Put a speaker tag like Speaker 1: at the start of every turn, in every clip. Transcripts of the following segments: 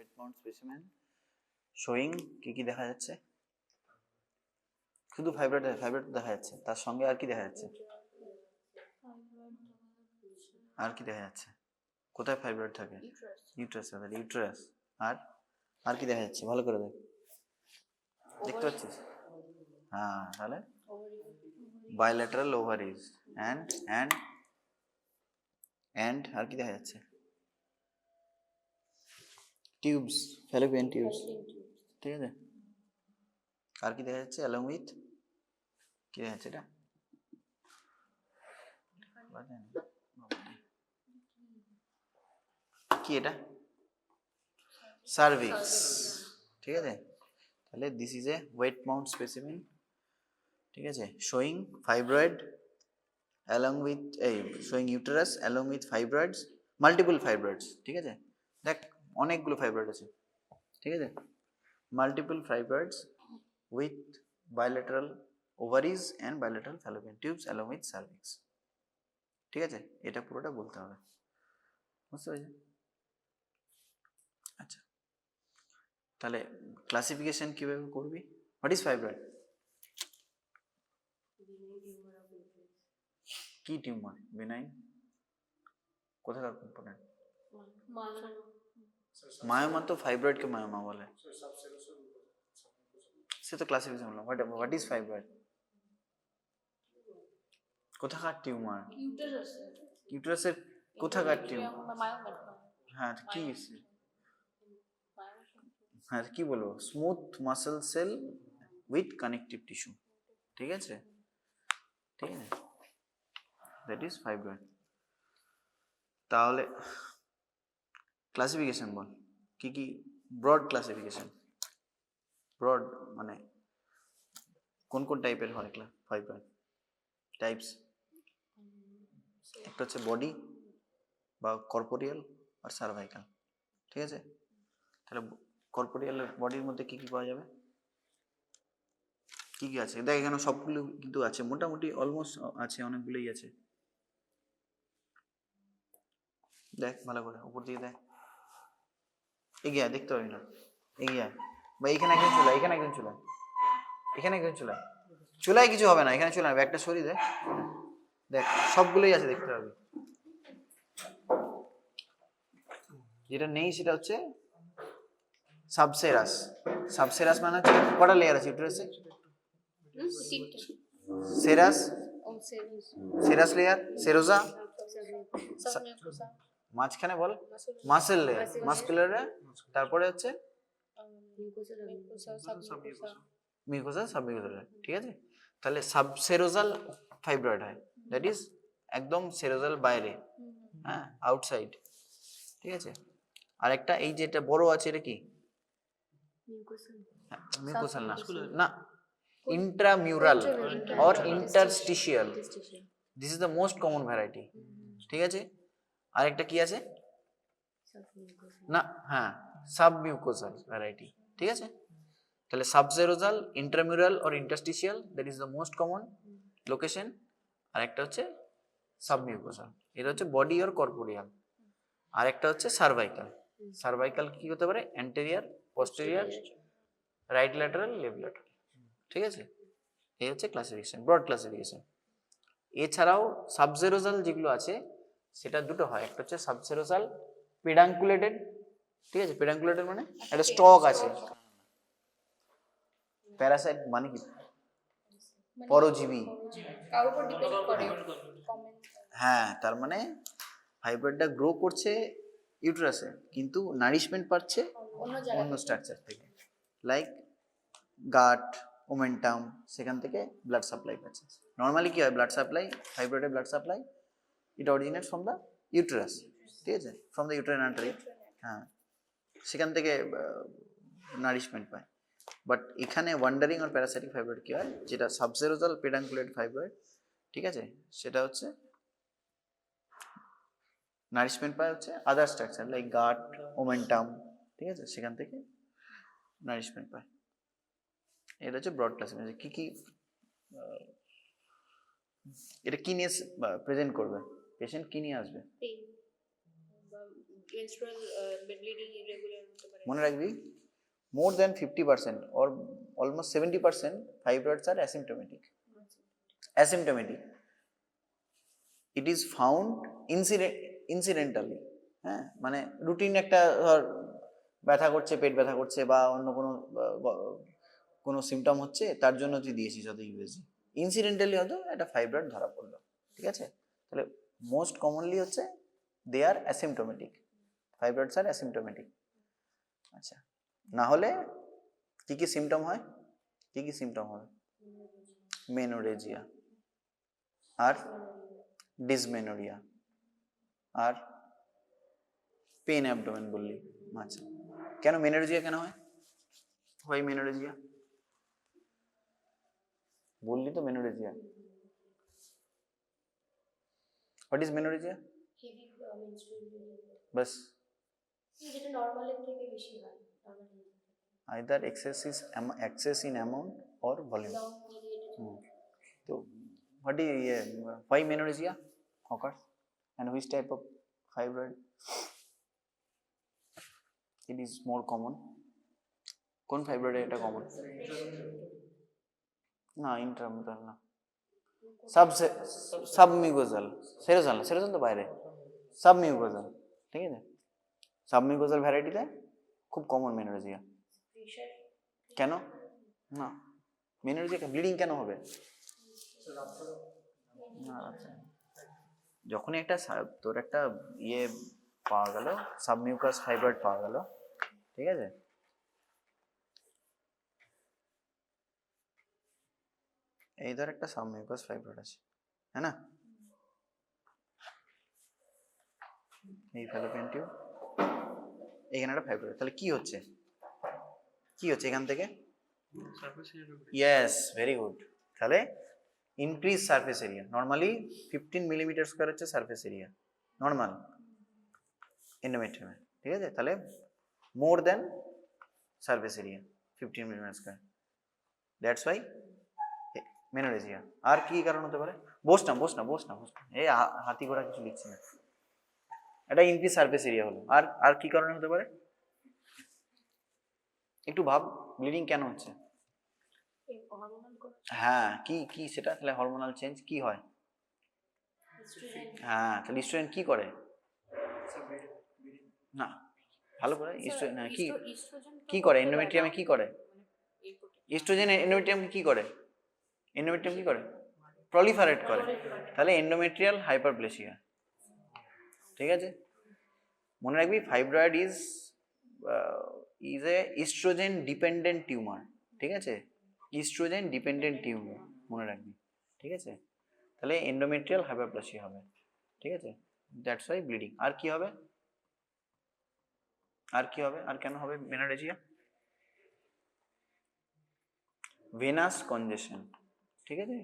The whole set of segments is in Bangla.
Speaker 1: ওয়েট মাউন্ট স্পেসিমেন শোয়িং কি দেখা যাচ্ছে? শুধু ফাইব্রয়েড দেখা যাচ্ছে, তার সঙ্গে আর কি দেখা যাচ্ছে? আর কি দেখা যাচ্ছে? কোথায় ফাইব্রয়েড থাকে? ইউট্রাস। ইউট্রাস। আর কি দেখা যাচ্ছে? ভালো করে দেখ, দেখতে পাচ্ছিস? হ্যাঁ, তাহলে বায়োল্যাটারাল ওভারিজ অ্যান্ড আর কি দেখা যাচ্ছে? Tubes, Fallopian tubes. ঠিক আছে, আর কি দেখা যাচ্ছে? অ্যালং উইথ কি দেখা যাচ্ছে? এটা কি? এটা সার্ভিক্স। ঠিক আছে, তাহলে this is a wet mount specimen. ঠিক আছে, showing fibroid along with showing uterus along with fibroids, multiple fibroids. ঠিক আছে, দেখ অনেকগুলো ফাইব্রয়েড আছে। ঠিক আছে, multiple fibroids with bilateral ovaries and bilateral fallopian tubes along with cervix. ঠিক আছে, এটা পুরোটা বলতে হবে, বুঝতে পেরেছি? আচ্ছা, তাহলে ক্লাসিফিকেশন কিভাবে করবি? What is fibroid? কি টিউমার? বেনাইন? কোথাকার কম্পোনেন্ট? মায়োমা তো ফাইব্রয়েডকে মায়োমা বলে, সে তো ক্লাসিফিকেশন বললাম। What is fibroid? কোথাকার টিউমার? ইউটেরাসের কোথাকার টিউমার? হ্যাঁ, কি? হ্যাঁ, কি বলবো? Smooth muscle cell with connective tissue. ঠিক আছে, ঠিক আছে, দ্যাট ইজ ফাইব্রয়েড। তাহলে ক্লাসিফিকেশন বল, কি কি? Broad classification. ব্রড মানে কোন কোন টাইপের হয় ফাইব্রয়েড টাইপস? একটা হচ্ছে বডি বা কর্পোরিয়াল আর সার্ভাইকাল। ঠিক আছে, তাহলে কর্পোরিয়াল বডির মধ্যে কি কি পাওয়া যাবে? কি কি আছে দেখ, এখানে সবগুলো কিন্তু আছে, মোটামুটি অলমোস্ট আছে, অনেকগুলোই আছে। দেখ ভালো করে, উপর দিকে দেখ, এগিয়ে দেখতে পাবি না, এগিয়ে বা এখানে একজন চলে, এখানে একজন চলে, এখানে একজন চলে, চুলায় কিছু হবে না, এখানে চলে ব্যাগটা সরিয়ে দেখ, দেখ সবগুলোই আছে, দেখতে পাবি। যেটা নেই সেটা হচ্ছে সাবসেরাস। সাবসেরাস মানে হচ্ছে কটা লেয়ার আছে ইউটেরাসে? সেরাস, সেরাস লেয়ার, সেরোজা, মাঝখানে বল মাসেল লেয়ার, মাসকুলার লেয়ার, তারপরে হচ্ছে মিউকোসা, সাবমিউকোসা লেয়ার। ঠিক আছে, তাহলে সাবসেরোজাল ফাইব্রয়েড হয়, দ্যাট ইজ একদম সেরোজাল বাইরে, হ্যাঁ, আউটসাইড। ঠিক আছে, আর একটা এই যেটা বড় আছে এটা কি? মিউকোসাল না, না, intramural or interstitial. This is the most common variety. ঠিক আছে, আর একটা কি আছে? না, হ্যাঁ, সাবমিউকোসাল ভ্যারাইটি। ঠিক আছে, তাহলে subserosal, intramural or interstitial, that is the most common location. আর একটা হচ্ছে সাবমিউকোসাল, এটা হচ্ছে বডি অর কর্পোরিয়াল। আর একটা হচ্ছে সার্ভাইকাল। সার্ভাইকাল কি হতে পারে? Anterior, posterior, right lateral, left lateral. ঠিক আছে, এই হচ্ছে ক্লাসিফিকেশন, ব্রড ক্লাসিফিকেশন। এছাড়াও সাবসেরোজাল যেগুলো আছে সেটা দুটো হয়, একটা হচ্ছে সাবসেরোজাল পেডাঙ্কুলেটেড। ঠিক আছে, পেডাঙ্কুলেটেড মানে একটা স্টক আছে। প্যারাসাইট মানে কি? পরজীবী। হ্যাঁ, তার মানে ফাইব্রয়েডটা গ্রো করছে ইউটেরাসে, কিন্তু নারিশমেন্ট পাচ্ছে অন্য স্ট্রাকচার থেকে, লাইক গাট, ওমেন্টাম, সেখান থেকে ব্লাড সাপ্লাই পাচ্ছে। নর্মালি কি হয়, ব্লাড সাপ্লাই, ফাইব্রয়েডের blood supply, it originate from the uterus. ঠিক আছে, ফ্রম দ্য ইউটেরাইন আর্টারি, হ্যাঁ, সেখান থেকে নারিশমেন্ট পায়। বাট এখানে ওয়ান্ডারিং আর প্যারাসাইটিক ফাইব্রয়েড কি হয়, যেটা সাবসেরোজাল পেডাঙ্কুলেট ফাইব্রয়েড, ঠিক আছে, সেটা হচ্ছে নারিশমেন্ট পায় হচ্ছে আদার স্ট্রাকচার লাইক গাট, ওমেন্টাম, ঠিক আছে, সেখান থেকে নারিশমেন্ট পায়। এটা হচ্ছে ব্রড ক্লাসিফিকেশন। কি কি এটা কি নিয়ে প্রেজেন্ট করবে পেশেন্ট, কি নিয়ে আসবে? মনে রাখবি more than 50% or almost 70% fibroids are asymptomatic. It is found incidentally. হ্যাঁ, মানে রুটিন একটা ধর ব্যথা করছে, পেট ব্যথা করছে বা অন্য কোনো সিমটম হচ্ছে, তার জন্য তুই দিয়েছিস হয়তো ইউএসজি, ইনসিডেন্টালি হয়তো একটা ফাইব্রয়েড ধরা পড়লো, ঠিক আছে? তাহলে মোস্ট কমনলি হচ্ছে দে আর অ্যাসিমটোমেটিক, ফাইব্রয়েডস আর অ্যাসিমটোমেটিক। আচ্ছা, না হলে কি কি সিমটম হয়? কি কি সিমটম হবে? মেনোরেজিয়া আর ডিসমেনোরিয়া আর পেন অ্যাবডোমেন বললি। আচ্ছা, কেন মেনোরেজিয়া কেন হয়? হয় মেনোরেজিয়া বললি তো, মেনোরেজিয়া। What is menorrhagia? বাস,
Speaker 2: যেটা নরমালের থেকে বেশি হয়,
Speaker 1: either excess in amount or volume. So what is why menorrhagia occurs and which type of fibroid it is more common? কোন ফাইব্রয়েড এটা কমন? না, ইন্ট্রামিউরাল না, সাবমিউকোজাল। সেরোজাল তো বাইরে, সাবমিউকোজাল, ঠিক আছে? সাবমিউকোজাল ভ্যারাইটিতে খুব কমন মেনোরেজিয়া। কেন? না, মেনোরেজিয়া ব্লিডিং কেন হবে? যখনই একটা তোর একটা ইয়ে পাওয়া গেল, সাবমিউকাস ফাইব্রয়েড পাওয়া গেল, ঠিক আছে, এই ধর একটা সাবমিউকাস ফাইব্রয়েড আছে, হ্যাঁ না, এই ফ্যালোপিয়ান টিউব, এখানে একটা ফাইব্রয়েড, তাহলে কি হচ্ছে এখান থেকে? Yes, very good. তাহলে increase surface area, normally 15 millimetre square হচ্ছে সারফেস এরিয়া নর্মাল এন্ডোমেট্রিয়ামে, ঠিক আছে? তাহলে more than surface area 15 millimetre square, that's why menorrhagia. আর কি কারণ হতে পারে? বস না, এই হাতি ঘোড়া কিছু লিখছি না, এটা ইনক্রিজ সারফেস এরিয়া হলো। আর কি কারণে হতে পারে? একটু ভাব, ব্লিডিং কেন হচ্ছে? হ্যাঁ, কি সেটা? তাহলে হরমোনাল চেঞ্জ কি হয়? হ্যাঁ, তাহলে ইস্ট্রোজেন কি করে? না, ভালো করে ইস্ট্রোজেন কি করে? এন্ডোমেট্রিয়ামে কি করে? ইস্ট্রোজেন এন্ডোমেট্রিয়ামে কি করে? প্রলিফারেট করে। তাহলে এন্ডোমেট্রিয়াল হাইপারপ্লেসিয়া, ঠিক আছে? মনে রাখবি fibroid is a estrogen dependent tumor, ঠিক আছে? ইস্ট্রোজেন ডিপেন্ডেন্ট টিউমার মনে রাখবি, ঠিক আছে? তাহলে এন্ডোমেট্রিয়াল হাইপারপ্লেসিয়া হবে, ঠিক আছে? That's why bleeding. আর কি হবে? আর কেন হবে মেনোরেজিয়া? ভেনাস কনজেশন, ঠিক আছে?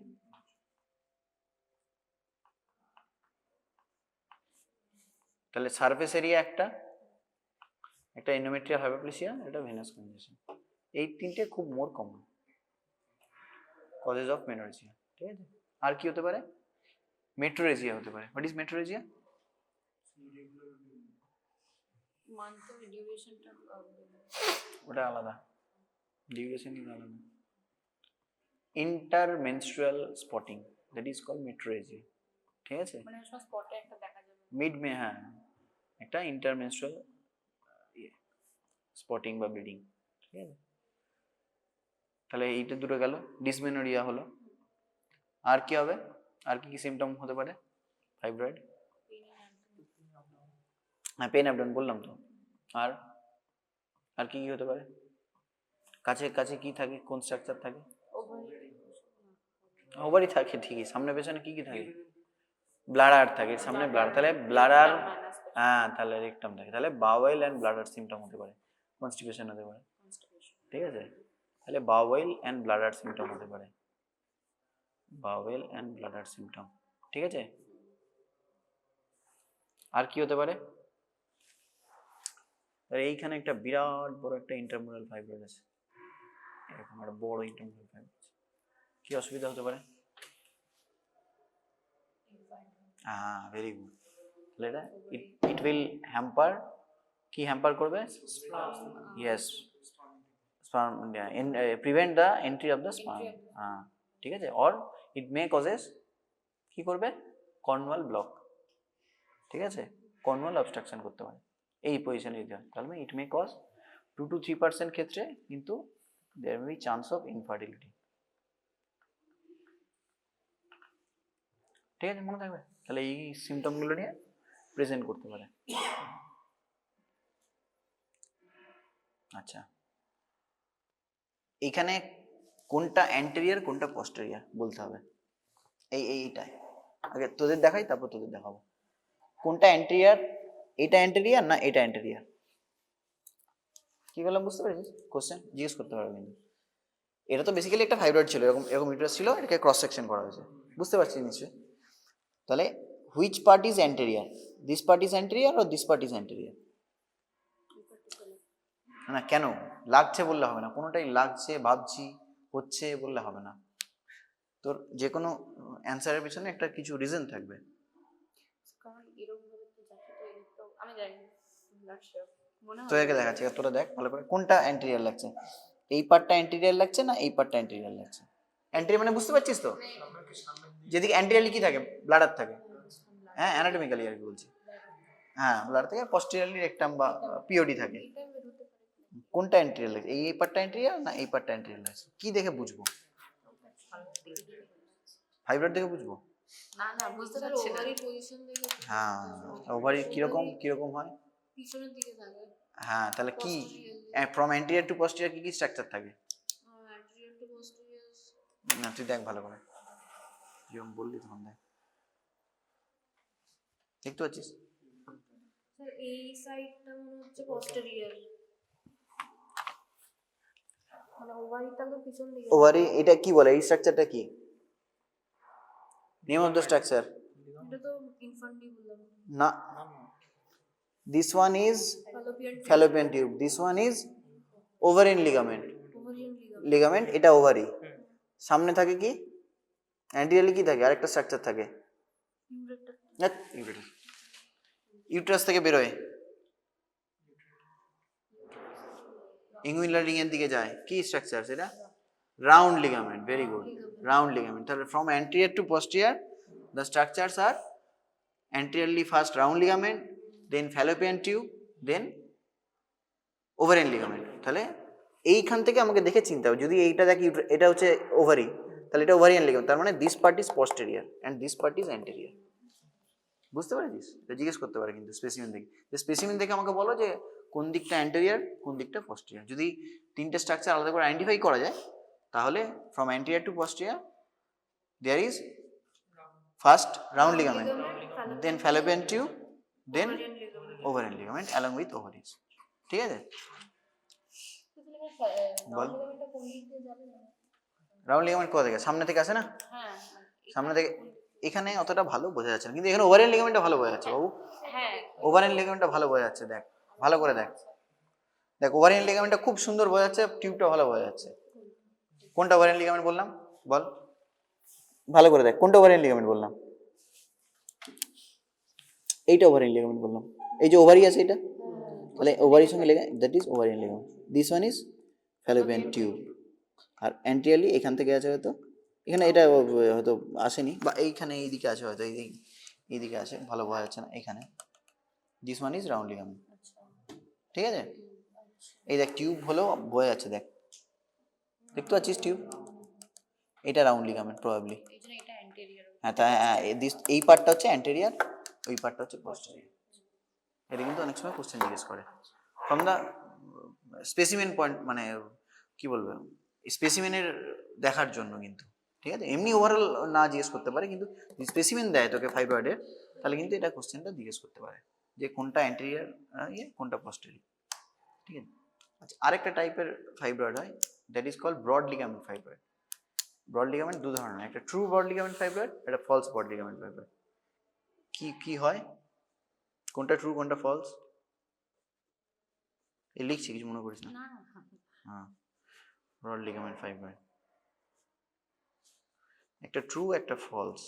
Speaker 1: তাহলে সারফেস এরিয়া একটা এন্ডোমেট্রিয়াল হাইপারপ্লেসিয়া, এটা ভেনাস কনজেশন, এই তিনটে খুব more common causes of menorrhagia, ঠিক আছে? আর কি হতে পারে? মেট্রোরেজিয়া হতে পারে। What is metrorrhagia? ওটা আলাদা, ডিউরেশন ইজ আলাদা। Intermenstrual spotting, that is called metrorrhagia, ঠিক আছে?
Speaker 2: মানে স্পটে একটা দেখা যাবে
Speaker 1: মিড হ্যাঁ, একটা ইন্টারমেনস্ট্রুয়াল স্পটিং বা ব্লিডিং, ঠিক আছে? তাহলে এইটা দুটো গেল, ডিসমেনোরিয়া হলো। আর কি হবে? আর কি সিমটম হতে পারে ফাইব্রয়েড? হ্যাঁ, পেন অ্যাবডোমেন বললাম তো। আর কি হতে পারে? কাছে কি থাকে? কোন স্ট্রাকচার থাকে? ওভারি থাকে ঠিকই, সামনে পেছনে কি থাকে? ব্লাডার থাকে, সামনে ব্লাডার, তাহলে ব্লাডার, হ্যাঁ, তাহলে রেকটাম থাকে, তাহলে বাওয়েল অ্যান্ড ব্লাডার সিমটম হতে পারে, কনস্টিপেশন হতে পারে, ঠিক আছে? তাহলে বাওয়েল অ্যান্ড ব্লাডার সিমটম হতে পারে, বাওয়েল অ্যান্ড ব্লাডার সিমটম, ঠিক আছে? আর কি হতে পারে? এইখানে একটা বিরাট বড় একটা ইন্টারমোরাল ফাইব্রয়েড আছে, এরকম একটা বড় ইন্টারমোরাল ফাইব্রয়েড, কি অসুবিধা হতে পারে? হ্যাঁ, ভেরি গুড। তাহলে এটা ইট উইল হ্যাম্পার কি হ্যাম্পার করবে? Yes, sperm prevent the entry of the sperm, ঠিক আছে, or it may causes কি করবে? কর্নওয়াল ব্লক, ঠিক আছে, কর্নওয়াল অবস্ট্রাকশন করতে পারে এই পজিশনে দিতে হয়। তাহলে ইট মে কজ 2 to 3% ক্ষেত্রে কিন্তু there may be chance of infertility, ঠিক আছে, মনে থাকবে। তাহলে এই সিমটমগুলো নিয়ে প্রেজেন্ট করতে পারে। আচ্ছা, এখানে কোনটা অ্যান্টেরিয়ার কোনটা পস্টেরিয়ার বলতে হবে, এইটাই আগে তোদের দেখাই, তারপর তোদের দেখাবো কোনটা অ্যান্টেরিয়ার। এটা অ্যান্টেরিয়ার না এটা অ্যান্টেরিয়ার, কি বললাম বুঝতে পেরেছিস? কোশ্চেন জিজ্ঞেস করতে পারবে কিন্তু। এটা তো বেসিক্যালি একটা ফাইব্রয়েড ছিল, এরকম এরকম ইউটারাস ছিল, এটাকে ক্রস সেকশন করা হয়েছে, বুঝতে পারছিস নিশ্চয়ই? তাহলে which part is anterior? This part is anterior আর দিস পার্ট ইজ অ্যান্টেরিয়ার? না, কেন লাগছে বললে হবে না, কোনোটাই লাগছে ভাবছি হচ্ছে বললে হবে না, তোর যে কোনো অ্যান্সারের পিছনে একটা কিছু রিজন থাকবে।
Speaker 2: কারণ এরকম ভাবে তো যাচ্ছে, তো এর তো আমি জানি নট শিওর, মনে হয়
Speaker 1: তোদেরকে দেখাচ্ছি, তোরা দেখ ভালো করে কোনটা অ্যান্টেরিয়ার লাগছে, এই পার্টটা অ্যান্টেরিয়ার লাগছে না এই পার্টটা অ্যান্টেরিয়ার লাগছে। অ্যান্টেরিয়ার মানে বুঝতে পারছিস তো, যেদিকে অ্যান্টেরিয়ারলি কি থাকে? ব্লাডার থাকে, হ্যাঁ অ্যানাটমিক্যালি আর কি বলছি, হ্যাঁ ব্লাডার থেকে পস্টেরিয়ারলি রেকটাম বা পিওডি থাকে।
Speaker 2: এটা বের হতে পারে
Speaker 1: কোনটা অ্যান্টেরিয়ার লাগছে, এই পার্টটা অ্যান্টেরিয়ার না এই পার্টটা অ্যান্টেরিয়ার লাগছে, কি দেখে বুঝবো? ফাইব্রয়েড দেখে বুঝবো?
Speaker 2: না না বুঝতে পারছি না, ওভারির পজিশন দেখে।
Speaker 1: হ্যাঁ, ওভারি কিরকম কিরকম হয়?
Speaker 2: পিছনের দিকে থাকে।
Speaker 1: হ্যাঁ, তাহলে কি ফ্রম অ্যান্টেরিয়ার টু পস্টেরিয়ার কি কি স্ট্রাকচার থাকে?
Speaker 2: Anterior to posterior.
Speaker 1: না তুই দেখ ভালো করে, যেরকম বললি তখন দেখ, দেখতে পাচ্ছিস?
Speaker 2: স্যার এই সাইডটা মনে হচ্ছে পোস্টেরিয়র, মানে ওভারিটা তো পিছন দিকে।
Speaker 1: ওভারি এটা কি বলে, এই স্ট্রাকচারটা কি? Name of the structure?
Speaker 2: এটা তো ইনফান্ডিবুলাম।
Speaker 1: না, this one is fallopian tube, this one is ovarian ligament,
Speaker 2: ovarian ligament.
Speaker 1: ligament এটা ওভারি, সামনে থাকে কি অ্যান্টেরিয়রলি কি থাকে, আরেকটা স্ট্রাকচার থাকে, ইউটেরাস থেকে বেরোয় ইনগুইনাল রিং এর দিকে যায়, কি স্ট্রাকচার সেটা? Round ligament, very good, round ligament. তাহলে from anterior to posterior the structures are anteriorly first round ligament, then fallopian tube, then ovarian ligament। তাহলে এইখান থেকে আমাকে দেখে চিনতে হবে, যদি এইটা দেখি এটা হচ্ছে ওভারি, তাহলে এটা ওভারিয়ান লিগামেন্ট, তার মানে this part is posterior and this part is anterior। বুঝতে পারছিস? এটা জিজ্ঞেস করতে পারে কিন্তু স্পেসিমেন দেখে, যে স্পেসিমেন দেখে আমাকে বলো যে কোন দিকটা অ্যান্টেরিয়র কোন দিকটা posterior। যদি তিনটে স্ট্রাকচার আলাদা করে আইডেন্টিফাই করা যায়, তাহলে from anterior to posterior there is first round ligament, then fallopian tube, then ovarian ligament along with ovaries, ঠিক আছে? বল, রাউন্ড লিগামেন্ট কোথা থেকে? সামনে থেকে আসে না?
Speaker 2: হ্যাঁ
Speaker 1: সামনে থেকে, এখানে অতটা ভালো বোঝা যাচ্ছে না, কিন্তু এখানে ওভারিয়ান লিগামেন্টটা ভালো বোঝা যাচ্ছে বাবু,
Speaker 2: হ্যাঁ
Speaker 1: ওভারিয়ান লিগামেন্টটা ভালো বোঝা যাচ্ছে, দেখ ভালো করে দেখ, দেখ ওভারিয়ান লিগামেন্টটা খুব সুন্দর বোঝা যাচ্ছে, টিউবটা ভালো বোঝা যাচ্ছে। কোনটা ওভারিয়ান লিগামেন্ট বললাম বল, ভালো করে দেখ, কোনটা ওভারিয়ান লিগামেন্ট বললাম? এইটা ওভারিয়ান লিগামেন্ট বললাম, এই যে ওভারি আছে এটা, তাহলে ওভারির সঙ্গে লেগে that is ovarian ligament. This one is fallopian tube, আর অ্যান্টিরিয়রলি এখান থেকে আছে হয়তো, এখানে এটা হয়তো আসেনি, বা এইখানে এইদিকে আছে হয়তো, এইদিকে আছে, ভালো বোঝা যাচ্ছে না এখানে। This one is round ligament, ঠিক আছে? এই দেখ টিউব হলো বোঝা যাচ্ছে, দেখ দেখতে পাচ্ছিস টিউব, এটা রাউন্ড লিগামেন্ট প্রবাবলি,
Speaker 2: এইজন্য এটা অ্যান্টেরিয়র।
Speaker 1: হ্যাঁ তাই, এই পার্টটা হচ্ছে অ্যান্টেরিয়র, ওই পার্টটা হচ্ছে পোস্টেরিয়র। এটা কিন্তু অনেক সময় কোশ্চেন জিজ্ঞেস করে ফ্রম দ্য স্পেসিমেন পয়েন্ট, মানে কি বলবো, স্পেসিমেনের দেখার জন্য কিন্তু, ঠিক আছে? এমনি ওভারঅল না জিজ্ঞেস করতে পারে, কিন্তু স্পেসিমেন দেয় তোকে ফাইব্রয়েডের, তাহলে কিন্তু এটা কোশ্চেনটা জিজ্ঞেস করতে পারে যে কোনটা অ্যান্টেরিয়র কোনটা পোস্টেরিয়র, ঠিক আছে? আচ্ছা, আরেকটা টাইপের ফাইব্রয়েড হয়, that is called broad ligament fibroid. Broad ligament দু ধরনের, একটা ট্রু ব্রড লিগামেন্ট ফাইব্রয়েড, একটা ফলস ব্রড লিগামেন্ট ফাইব্রয়েড। কি কি হয়, কোনটা ট্রু কোনটা ফলস? এ লিখছি, কিছু মনে করিস না। হ্যাঁ, ব্রড লিগামেন্ট ফাইব্রয়েড একটা ট্রু একটা ফলস,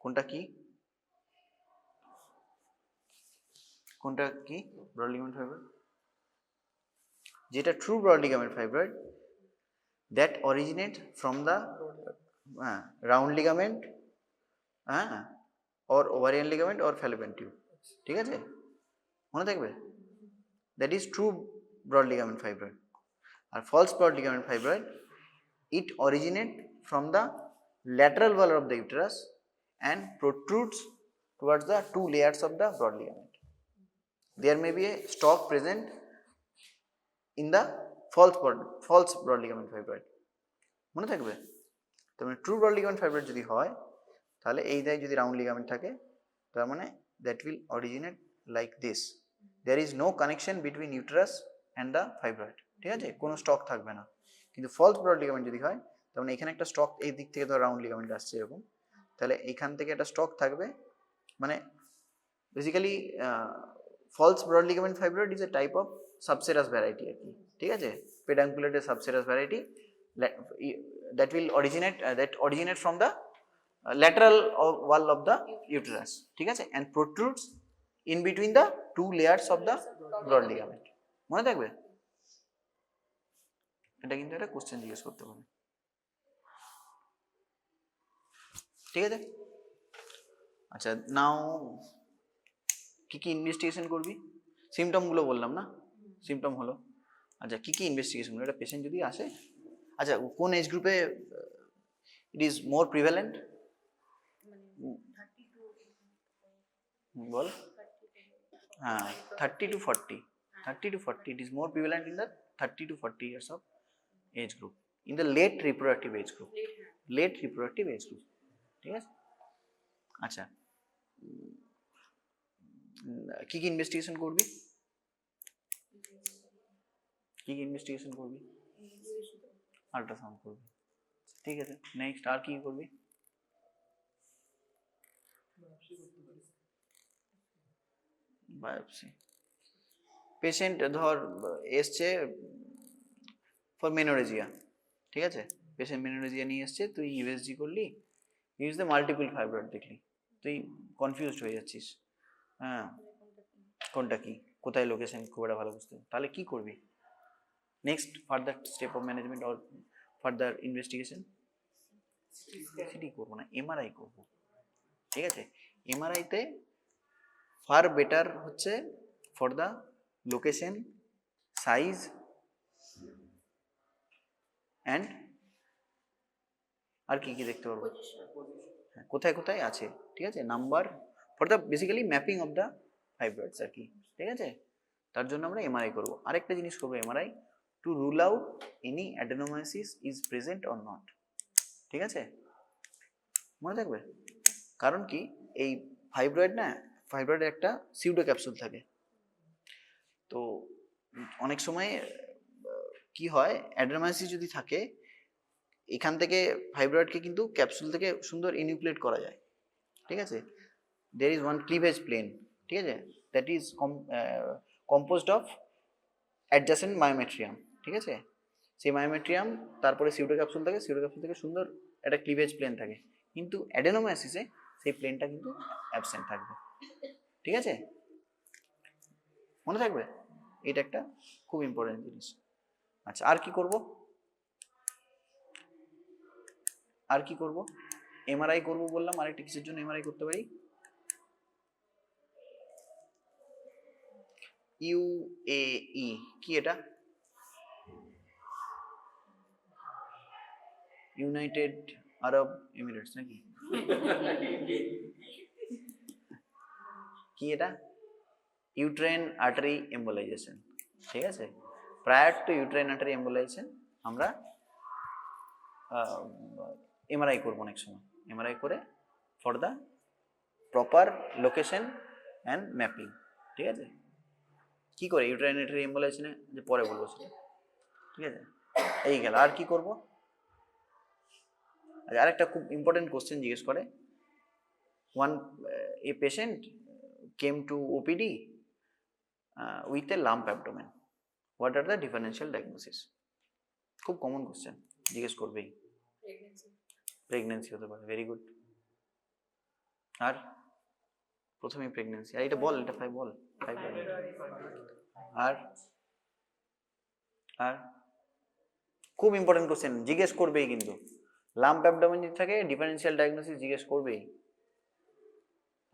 Speaker 1: কোনটা কি? কোনটা কি ব্রড লিগামেন্ট ফাইব্রয়েড? যেটা true broad ligament fibroid that originate from the round ligament, হ্যাঁ, or ovarian ligament or fallopian tube, ঠিক আছে, মনে থাকবে, that is true broad ligament fibroid. আর false broad ligament fibroid, it originate from the lateral wall of the uterus and protrudes towards the two layers of the broad ligament. There may be a stalk present in the false broad ligament fibroid. মনে থাকবে? তার মানে ট্রু ব্রড লিগামেন্ট ফাইব্রয়েড যদি হয় তাহলে এই দায় যদি রাউন্ড লিগামেন্ট থাকে তার মানে that will originate like this, there is no connection between uterus and the fibroid, ঠিক আছে, কোনো স্টক থাকবে না। কিন্তু ফলস ব্রড লিগামেন্ট যদি হয় তার মানে এখানে একটা স্টক, এই দিক থেকে ধর রাউন্ড লিগামেন্ট আসছে এরকম, তাহলে এইখান থেকে একটা স্টক থাকবে, মানে basically false broad ligament fibroid is a type of subserous variety আর কি, ঠিক আছে, pedunculated subserous variety that will originate from the lateral wall of the uterus, ঠিক আছে, and protrudes in between the two layers of the broad ligament, মনে থাকবে? এটা কিন্তু একটা কোশ্চেন জিজ্ঞেস করতে পারে, ঠিক আছে। আচ্ছা, নাও কি কি ইনভেস্টিগেশন করবি? সিমটম গুলো বললাম না, সিমটম হলো, আচ্ছা কি কি ইনভেস্টিগেশন, এটা পেশেন্ট যদি আসে, আচ্ছা কোন এজ গ্রুপে ইট ইজ মোর প্রিভ্যালেন্ট বল? হ্যাঁ 30 to 40 it is more prevalent in the 30 to 40 years of age group, in the late reproductive age group, ঠিক আছে। আচ্ছা কি কি ইনভেস্টিগেশন করবি, আল্ট্রাসাউন্ড করবি, ঠিক আছে, নেক্সট আর কি করবি? বায়োপসি। পেশেন্ট ধর এসছে ফর মেনোরেজিয়া, ঠিক আছে, পেশেন্ট মেনোরেজিয়া নিয়ে এসছে, তুই ইউএসজি করলি, ইউএসজি মাল্টিপল ফাইব্রয়েড দেখলি, তুই কনফিউজড হয়ে যাচ্ছিস, হ্যাঁ কোনটা কি, কোথায় লোকেশন খুব একটা ভালো বুঝতে, তাহলে কি করবি? Next further step of management or further investigation, CT করবো না, এমআরআই করবো, ঠিক আছে। এমআরআইতে ফার বেটার হচ্ছে for the location, size and আর কি কি দেখতে পারবো, হ্যাঁ কোথায় কোথায় আছে, ঠিক আছে, number, for the basically mapping of the fibroids আর কি, ঠিক আছে, তার জন্য আমরা এমআরআই করবো। আরেকটা জিনিস করবো MRI, to rule out any adenomyosis is present or not, ঠিক আছে, মনে থাকবে। কারণ কি, এই ফাইব্রয়েড না, ফাইব্রয়েডের একটা সিউডো ক্যাপসুল থাকে, তো অনেক সময় কি হয়, অ্যাডেনোমায়োসিস যদি থাকে এখান থেকে ফাইব্রয়েডকে কিন্তু ক্যাপসুল থেকে সুন্দর ইনিউক্লিয়েট করা যায়, ঠিক আছে, there is one cleavage plane, ঠিক আছে, that is composed of adjacent myometrium, ঠিক আছে, সেই মায়োমেট্রিয়াম তারপরে সিউডো ক্যাপসুল থাকে, সিউডো ক্যাপসুল থেকে সুন্দর একটা ক্লিভেজ প্লেন থাকে, কিন্তু অ্যাডেনোমায়োসিসে সেই প্লেনটা কিন্তু অ্যাবসেন্ট থাকবে, ঠিক আছে, মনে থাকবে, এটা একটা খুব ইম্পর্টেন্ট জিনিস। আচ্ছা আর কি করব, এমআরআই করবো বললাম, আরেকটা কিসের জন্য এমআরআই করতে পারি, ইউএই, কি এটা, ইউনাইটেড আরব এমিরেটস নাকি, কি এটা, ইউট্রেন আর্টারি এম্বোলাইজেশন, ঠিক আছে, prior to uterine artery embolization আমরা এমআরআই করবো অনেক সময়, এমআরআই করে for the proper location and mapping, ঠিক আছে, কি করে ইউট্রেন আর্টারি এম্বোলাইজেশনে যে পরে বলবো সেটা, ঠিক আছে, এই গেল। আর কি করবো, আরেকটা খুব ইম্পর্টেন্ট কোশ্চেন জিজ্ঞেস করে, a patient came to OPD with a lump abdomen, what are the differential diagnosis, খুব কমন কোশ্চেন, জিজ্ঞেস করবেই, প্রেগন্যান্সি হতে পারে, ভেরি গুড, আর প্রথমে প্রেগন্যান্সি, আর এটা বল, এটা ভাই বল, আর আর খুব ইম্পর্টেন্ট কোশ্চেন, জিজ্ঞেস করবেই কিন্তু, লাম্প অ্যাবডোমেন যদি থাকে ডিফারেন্সিয়াল ডায়াগনোসিস জিজ্ঞেস করবেই।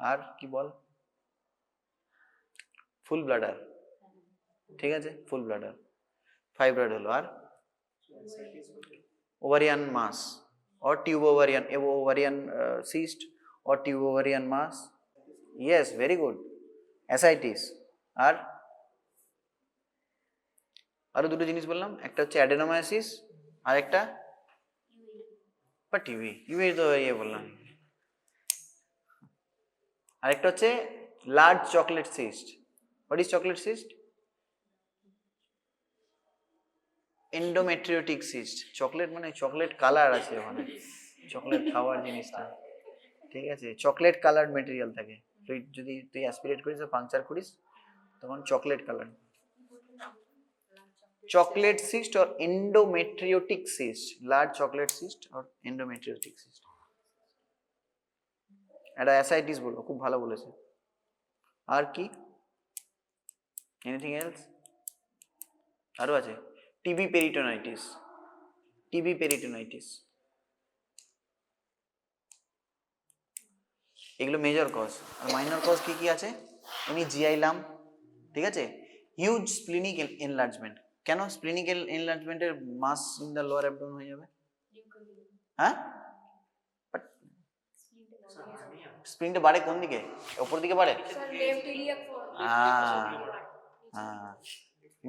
Speaker 1: আর কি বল, ফুল ব্লাডার, ঠিক আছে, ফুল ব্লাডার, ফাইব্রয়েড হলো। আর ovarian mass or tube ovarian cyst or tube ovarian mass, yes, very good, ascites। আর আরো দুটো জিনিস বললাম, একটা হচ্ছে অ্যাডেনোমায়োসিস আর একটা বা টিবি, ইউই তো ইয়ে বললাম। আরেকটা হচ্ছে large chocolate cyst. What is chocolate cyst? Endometriotic cyst. Chocolate মানে চকলেট কালার আছে ওখানে, চকলেট খাওয়ার জিনিসটা, ঠিক আছে, চকলেট কালার মেটেরিয়াল থাকে। তুই যদি তুই অ্যাসপিরেট করিস বা পাংচার করিস তখন chocolate colour. Chocolate cyst or endometriotic cyst, large chocolate cyst or endometriotic cyst. এটা অ্যাসাইটিস বলবো, খুব ভালো বলেছে। আর কি, এনিথিং এলস? আরো আছে টিবি পেরিটোনাইটিস, টিবি পেরিটোনাইটিস, এগুলো মেজর কজ। আর মাইনর কজ কি কি আছে? এমনি জিআই লাম, ঠিক আছে, হিউজ স্প্লিনিক এনলার্জমেন্ট। কেন স্প্লিনিক এনলার্জমেন্টের mass in the lower abdomen হয়ে যাবে? হ্যাঁ, স্প্লিনটা বাড়ে কোন দিকে? ওপর দিকে বাড়ে? হ্যাঁ,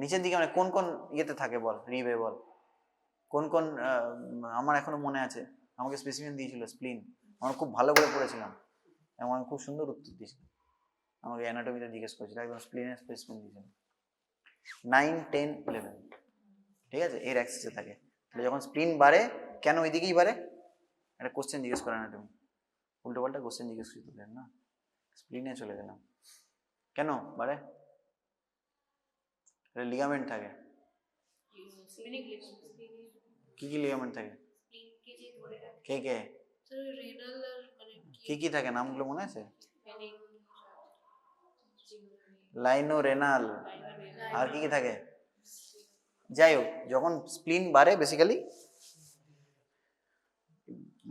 Speaker 1: নিচের দিকে মানে কোন কোন ইয়েতে থাকে বল, রিবে বল, কোন কোন? আমার এখনো মনে আছে, আমাকে স্পেসিমেন দিয়েছিল স্প্লিন, আমরা খুব ভালো করে পড়েছিলাম, আমার খুব সুন্দর উত্তর দিয়েছিল, আমাকে অ্যানাটমিতে জিজ্ঞেস করেছিল, একদম স্প্লিনের স্পেসিমেন দিয়েছিল। 9, 10, 11, ঠিক আছে, এর অ্যাক্সিসে থাকে। তাহলে যখন স্প্লিন বাড়ে, কেন ওই দিকেই বাড়ে? একটা কোশ্চেন জিজ্ঞেস করে না তুমি, উল্টো পাল্টা কোশ্চেন জিজ্ঞেস করতে না, স্প্লিনে চলে গেলাম। কেন বাড়ে? লিগামেন্ট থাকে। কি কি লিগামেন্ট থাকে? কে কে কি কি থাকে নামগুলো মনে আছে? লাইনো রেনাল, আর কি কি থাকে? যাই হোক, যখন স্প্লিন বাড়ে বেসিক্যালি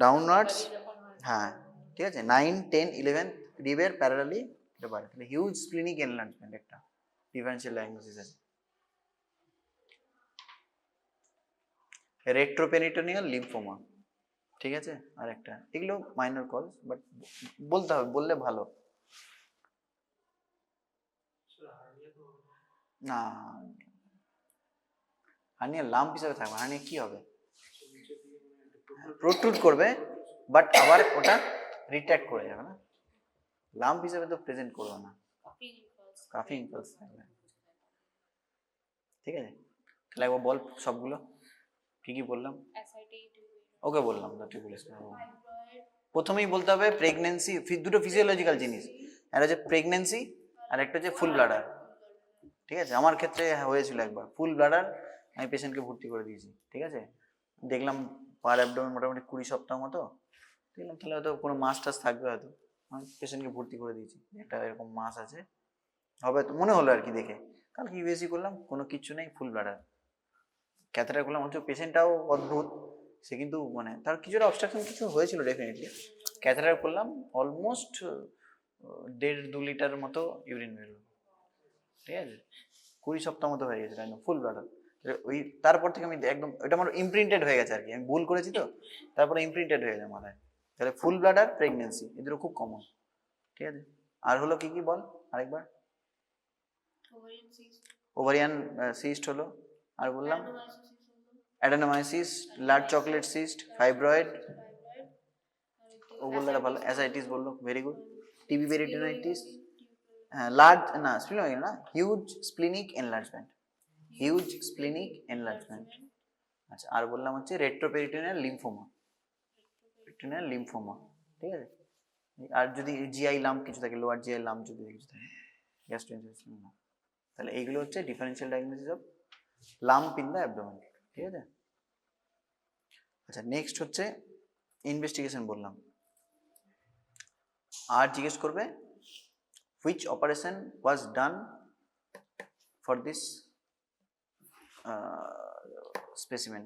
Speaker 1: ডাউনওয়ার্ডস, হ্যাঁ ঠিক আছে, 9, 10, 11 রিবের প্যারালালি এটা বাড়ে, তাহলে হিউজ স্প্লিনিক এনলার্জমেন্ট একটা ডিফারেন্সিয়াল ডায়াগনোসিস আছে। রেট্রোপেরিটোনিয়াল লিম্ফোমা, ঠিক আছে, আর একটা, এগুলো মাইনর কজ, বাট বলতে হবে, বললে ভালো। না, হার্নিয়া লাম্প হিসাবে থাকবে, হার্নিয়া কি হবে? প্রোট্রুড করবে, বাট আবার ওটা রিট্র্যাক্ট করে যাবে না, লাম্প হিসাবে তো প্রেজেন্ট করবে না, কাফি ইম্পালস থাকবে, ঠিক আছে। তাহলে একবার বল সবগুলো কি কি বললাম, ওকে বললাম না, তুই বলিস না। প্রথমেই বলতে হবে প্রেগনেন্সি, দুটো ফিজিওলজিক্যাল জিনিস, একটা হচ্ছে প্রেগনেন্সি আর একটা হচ্ছে ফুল ব্লাডার, ঠিক আছে। আমার ক্ষেত্রে হয়েছিল একবার ফুল ব্লাডার, আমি পেশেন্টকে ভর্তি করে দিয়েছি, ঠিক আছে, দেখলাম পার অ্যাবডোমেন মোটামুটি 20 সপ্তাহ মতো, দেখলাম তাহলে হয়তো কোনো মাস টাস থাকবে, হয়তো আমি পেশেন্টকে ভর্তি করে দিয়েছি, একটা এরকম মাস আছে হবে তো মনে হলো আর কি দেখে। কালকে ইউএসজি করলাম, কোনো কিচ্ছু নেই, ফুল ব্লাডার। ক্যাথেটার করলাম, হচ্ছে পেশেন্টটাও অদ্ভুত, সে কিন্তু মানে তার কিছুটা অবস্ট্রাকশন কিছু হয়েছিল ডেফিনেটলি, ক্যাথেটার করলাম, অলমোস্ট 1.5-2 লিটার মতো ইউরিন বেরোলো, ঠিক আছে, 20 সপ্তাহ মতো হয়ে গেছে, একদম ফুল ব্লাডার। ওই তারপর থেকে আমি একদম, ওইটা আমার ইমপ্রিন্টেড হয়ে গেছে আর কি, আমি ভুল করেছি তো, তারপরে ইমপ্রিন্টেড হয়ে যায় মাথায়। তাহলে ফুল ব্লাডার, প্রেগনেন্সি, এগুলো খুব কমন, ঠিক আছে। আর হলো কি কি বল আরেকবার? ওভারিয়ান সিস্ট হলো, আর বললাম adenomyosis, large chocolate cyst, fibroid, ও বললে ভালো, অ্যাসাইটিস বললো, ভেরি গুড, টিবি পেরিটোনাইটিস, হ্যাঁ লার্জ না স্প্লিনিক না, huge splenic enlargement, huge splenic enlargement. আচ্ছা, আর বললাম হচ্ছে রেট্রোপেরিটোনিয়াল লিম্ফোমা, পেরিটোনিয়াল লিম্ফোমা, ঠিক আছে। আর যদি জিআই লাম্প কিছু থাকে, লোয়ার জিআই লাম্প যদি কিছু থাকে, গ্যাস্ট্রোইন্টেস্টাইনাল লাম্প, তাহলে এইগুলো হচ্ছে differential diagnosis of lump in the abdomen, ঠিক আছে। আচ্ছা, নেক্সট হচ্ছে ইনভেস্টিগেশন বললাম, আর জিজ্ঞেস করবে which operation was done for this specimen?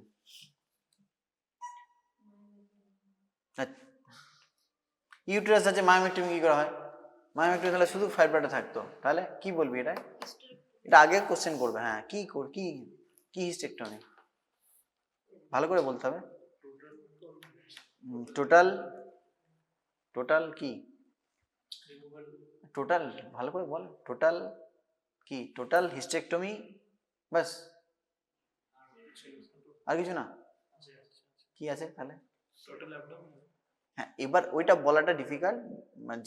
Speaker 1: Uterus আছে, মায়োমেক্টমি কি করা হয়? মায়োমেক্টমি তাহলে শুধু ফাইব্রয়েড থাকতো, তাহলে কি বলবি এটা? এটা আগে কোশ্চেন করবে, হ্যাঁ কি কি কি হিস্টেক্টমি ভালো করে বলতে হবে। টোটাল টোটাল কি টোটাল ভালো করে বল, টোটাল কি? টোটাল হিস্টেক্টমি বাস, আর কিছু না? কি আছে তাহলে? হ্যাঁ, এবার ওইটা বলাটা ডিফিকাল্ট,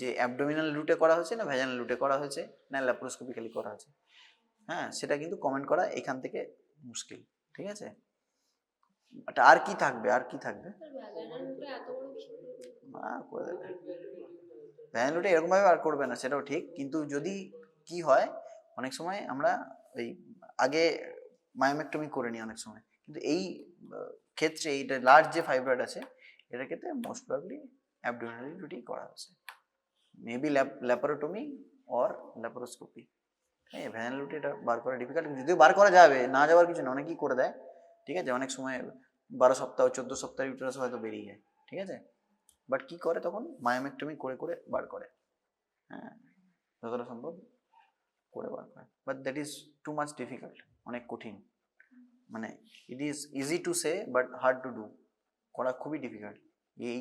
Speaker 1: যে অ্যাবডোমিনাল রুটে করা হয়েছে না ভ্যাজানাল রুটে করা হয়েছে না ল্যাপারোস্কোপিক্যালি করা হয়েছে, হ্যাঁ সেটা কিন্তু কমেন্ট করা এখান থেকে মুশকিল, ঠিক আছে? আর কি থাকবে, আর কি থাকবে? ভ্যাজানাল রুটে এরকম ভাবে আর করবে না, সেটাও ঠিক, কিন্তু যদি কি হয় অনেক সময় আমরা ওই আগে মায়োমেক্টমি করে নিই অনেক সময়, কিন্তু এই ক্ষেত্রে এইটা লার্জ যে ফাইব্রয়েড আছে এটার ক্ষেত্রে মোস্ট প্রবাবলি অ্যাবডোমিনাল রুটেই করা হয়েছে, মেবি ল্যাপারোটমি অর ল্যাপারোস্কোপি। হ্যাঁ, ভ্যাজানাল রুটে এটা বার করা ডিফিকাল্ট, যদিও বার করা যাবে, না যাওয়ার কিছু না, অনেকেই করে দেয়, ঠিক আছে? অনেক সময় 12 সপ্তাহ 14 সপ্তাহ ইউটেরাস হয়তো বেরিয়ে যায়, ঠিক আছে? বাট কি করে তখন মায়োমেক্টমি করে করে বার করে, হ্যাঁ যতটা সম্ভব করে বার করে, but that is too much difficult, অনেক কঠিন, মানে it is easy to say but hard to do, করা খুবই ডিফিকাল্ট এই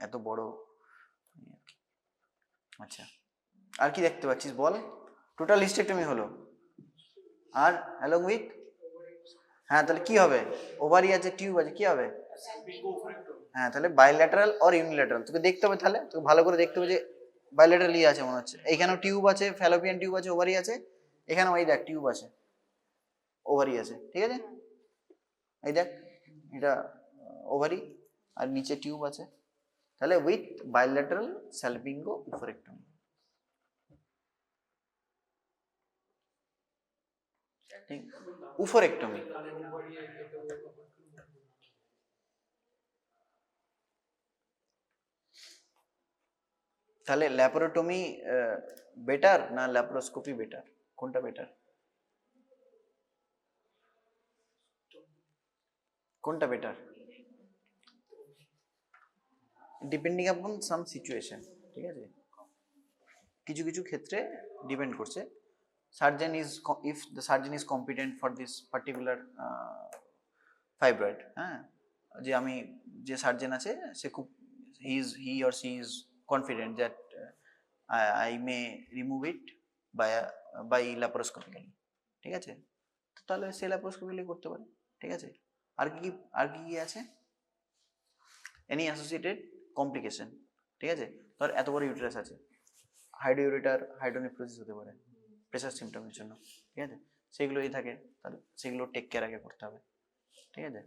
Speaker 1: এত বড়। আচ্ছা, আর কি দেখতে পাচ্ছিস বল? টোটাল হিস্টেক্টমি হলো, আর অ্যালং উইথ, হ্যাঁ তাহলে কি হবে? ওভারি আছে, টিউব আছে, কি হবে? হ্যাঁ, তাহলে বাইল্যাটারাল অর ইউনিল্যাটারাল তোকে দেখতে হবে, তাহলে তোকে ভালো করে দেখতে হবে যে বাইল্যাটারাল ই আছে মনে হচ্ছে, এইখানেও টিউব আছে, ফ্যালোপিয়ান টিউব আছে, ওভারি আছে, এখানেও এই দেখ টিউব আছে, ওভারি আছে, ঠিক আছে? এই দেখ এটা ওভারি আর নিচে টিউব আছে, তাহলে উইথ বাইল্যাটারাল স্যালপিঙ্গো ওভারেক্টমি। ঠিক, ওভারেক্টমি। তাহলে ল্যাপারোটমি বেটার না ল্যাপারোস্কোপি বেটার, কোনটা বেটার? কোনটা বেটার? ডিপেন্ডিং আপন সাম সিচুয়েশন, ঠিক আছে? কিছু কিছু ক্ষেত্রে ডিপেন্ড করছে, surgeon is, if the surgeon is competent for this particular fibroid, হ্যাঁ যে আমি যে সার্জন আছে সে খুব he or she is confident that I may remove it by laparoscopically, ঠিক আছে? তাহলে সে ল্যাপারোস্কোপিক্যালি করতে পারে, ঠিক আছে? আর কি আর কি আছে? এনি অ্যাসোসিয়েটেড কমপ্লিকেশন, ঠিক আছে? ধর এত বড় ইউটেরাস আছে, হাইড্রোইউরেটার হাইড্রোনেফ্রোসিস হতে পারে প্রেশার সিমটমের জন্য, ঠিক আছে? সেগুলোই থাকে, তাহলে সেগুলো টেক কেয়ার আগে করতে হবে, ঠিক আছে?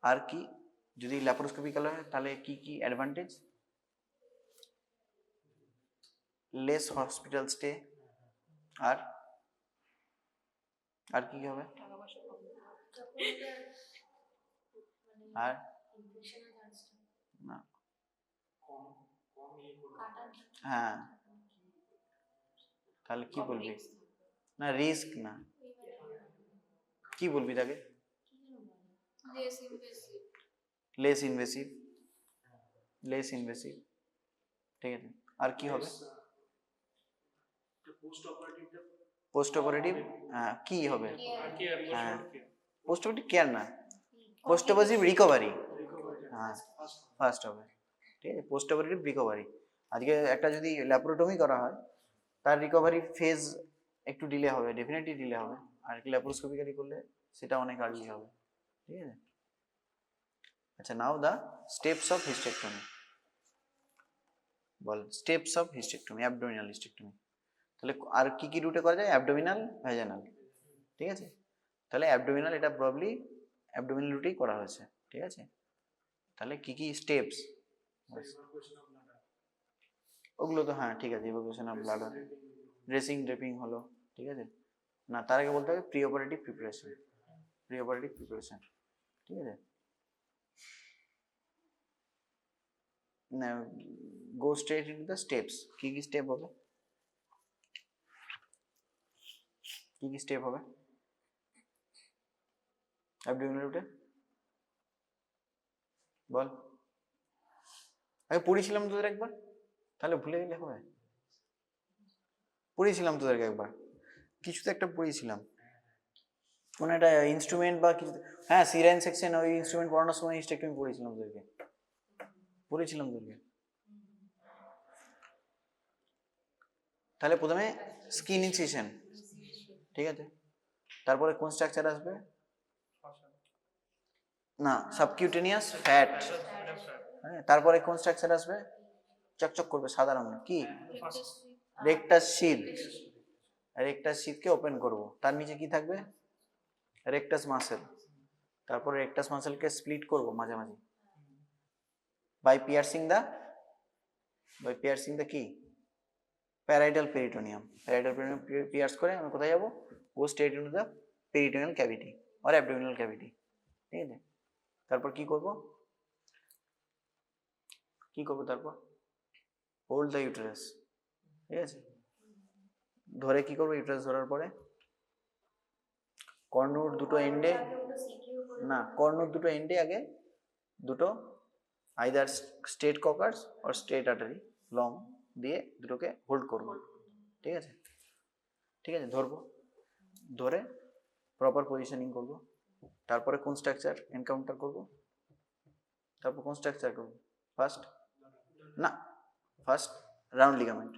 Speaker 1: আর কি যদি ল্যাপারোস্কোপিক্যাল হয় তাহলে কি কি অ্যাডভান্টেজ? লেস হসপিটাল স্টে, আর আর কি হবে? আর না, হ্যাঁ তাহলে কি বলবি? না রিস্ক না, কি বলবি তাকে? লেস ইনভেসিভ, লেস ইনভেসিভ, ঠিক আছে? আর কি হবে? পোস্ট অপারেটিভ, কি হবে? হ্যাঁ, পোস্ট অপারেটিভ কেয়ার না, পোস্ট অপারেটিভ রিকভারি, হ্যাঁ ফার্স্ট হবে, ঠিক আছে? পোস্ট অপারেটিভ রিকভারি, আজকে একটা যদি ল্যাপারোটমি করা হয় তার রিকভারি ফেজ একটু ডিলে হবে, ডেফিনেটলি ডিলে হবে, আর ল্যাপারোস্কোপিক্যালি করলে সেটা অনেক আর্লি হবে, ঠিক আছে? আচ্ছা, now the steps of hysterectomy, বল steps of hysterectomy, abdominal hysterectomy, তাহলে আর কি কি রুটে করা যায়? অ্যাবডোমিনাল, ভ্যাজানাল, ঠিক আছে? তাহলে অ্যাবডোমিনাল এটা প্রবাবলি অ্যাবডোমিনাল রুটেই করা হয়েছে, ঠিক আছে? তাহলে কি কি স্টেপস? ওগুলো তো হ্যাঁ ঠিক আছে, evacuation of bladder, dressing draping হলো, ঠিক আছে? না, তার আগে বলতে হবে pre operative preparation, pre operative preparation, ঠিক আছে? না go straight into the steps. কি কি স্টেপ হবে? কি কি স্টেপ হবে অ্যাবডোমিনাল রুটে? বল। আগে পড়েছিলাম তোদের একবার, তাহলে ভুলে গেলে হবে? পড়েছিলাম তোদেরকে একবার, কিছু তো একটা পড়েছিলাম, কোন একটা ইনস্ট্রুমেন্ট বা কিছু। হ্যাঁ, সিরাইন সেকশন, ওই ইনস্ট্রুমেন্ট পড়ানোর সময় হিস্টেক্টমি পড়েছিলাম তোদেরকে, তাহলে প্রথমে স্কিন ইনসিশন, ঠিক আছে, তারপরে কোন স্ট্রাকচার আসবে? না, সাবকিউটেনিয়াস ফ্যাট। হ্যাঁ, তারপরে কোন স্ট্রাকচার আসবে? চকচক করবে সাদা রঙের, কি? Rectus sheath. রেকটাস শিথকে ওপেন করব, তার নিচে কি থাকবে? Rectus muscle. তারপরে রেকটাস মাসেলকে স্প্লিট করব মাঝামাঝি বাই পিয়ার্সিং দ্য কি? Parietal peritoneum. Parietal peritoneum pierce করে আমি কোথায় যাব? Go straight into the peritoneal cavity or abdominal cavity, ঠিক আছে। তারপর কি করব? তারপর হোল্ড দ্য ইউটেরাস, ঠিক আছে। ধরে কি করবো? ইউটেরাস ধরার পরে কর্নুর দুটো এন্ডে, না, কর্নুর দুটো এন্ডে আগে দুটো either straight Kocher's or straight artery long দিয়ে দুটোকে হোল্ড করবো, ঠিক আছে। ধরবো, ধরে প্রপার পজিশনিং করব। তারপরে কোন স্ট্রাকচার এনকাউন্টার করব? ফার্স্ট রাউন্ড লিগামেন্ট,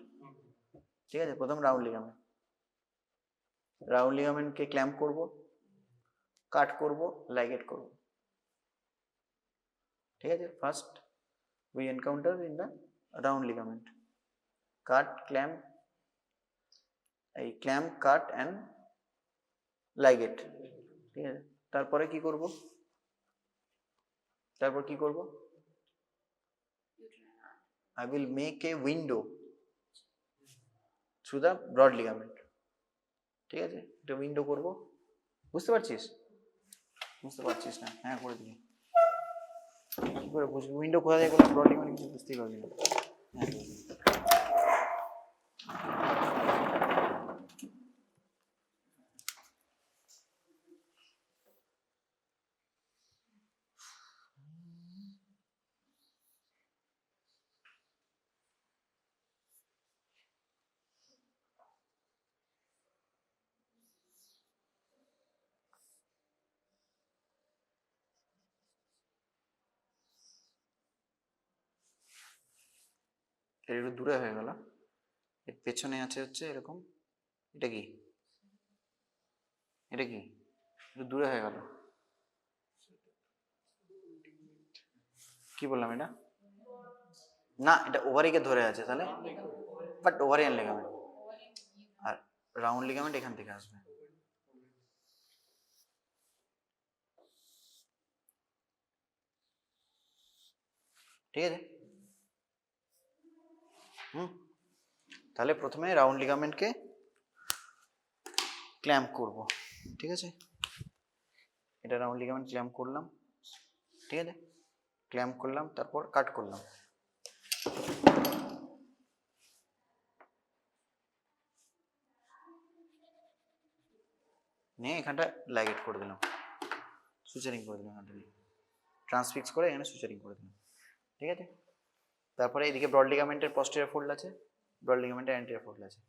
Speaker 1: ঠিক আছে। প্রথম রাউন্ড লিগামেন্টকে ক্ল্যাম্প করব, কাট করব, লাইগেট করব, ঠিক আছে। First we encounter in the round ligament, cut, clamp, cut and ligate, ঠিক আছে। তারপরে কি করব? I will make a window through the broad ligament, ঠিক আছে। এটা উইন্ডো করব, বুঝতে পারছিস না? হ্যাঁ, করে দিবি। কি করে বুঝবি উইন্ডো কোথা থেকে করলাম? ব্রড লিগামেন্ট কিছু বুঝতেই পারবি না। হ্যাঁ, একটু দূরে হয়ে গেল, এর পেছনে আছে হচ্ছে এরকম। এটা কি একটু দূরে হয়ে গেল, কি বললাম? এটা না, এটা ওভারিকে ধরে আছে, তাহলে বাট ওভারিয়ান লিগামেন্ট, আর রাউন্ড লিগামেন্ট এখান থেকে আসবে, ঠিক আছে। তাহলে প্রথমে রাউন্ড লিগামেন্টকে ক্ল্যাম্প করব, ঠিক আছে। এটা রাউন্ড লিগামেন্ট ক্ল্যাম্প করলাম, ঠিক আছে। ক্ল্যাম্প করলাম, তারপর কাট করলাম, নিয়ে এখানটা লাইগেট করে দিলাম, সুচারিং করে দিলাম, এখানটা ট্রান্সফিক্স করে এখানে সুচারিং করে দিলাম, ঠিক আছে। তারপরে এইদিকে ব্রড লিগামেন্টের পস্টেরিয়র ফোল্ড আছে, ব্রড লিগামেন্টের অ্যান্টেরিয়র ফোল্ড আছে,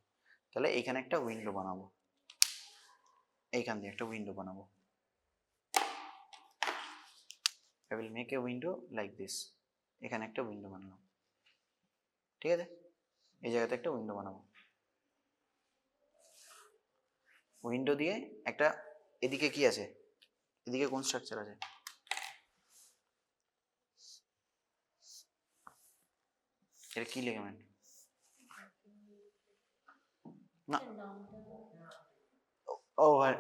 Speaker 1: তাহলে এইখানে একটা উইন্ডো বানাবো, এইখান দিয়ে একটা উইন্ডো বানাবো। I will make a window like this, এখানে একটা উইন্ডো বানালাম, ঠিক আছে। এই জায়গাতে একটা উইন্ডো বানাবো, উইন্ডো দিয়ে একটা, এদিকে কি আছে? এদিকে কোন স্ট্রাকচার আছে? এটা কি লিগামেন্ট? না,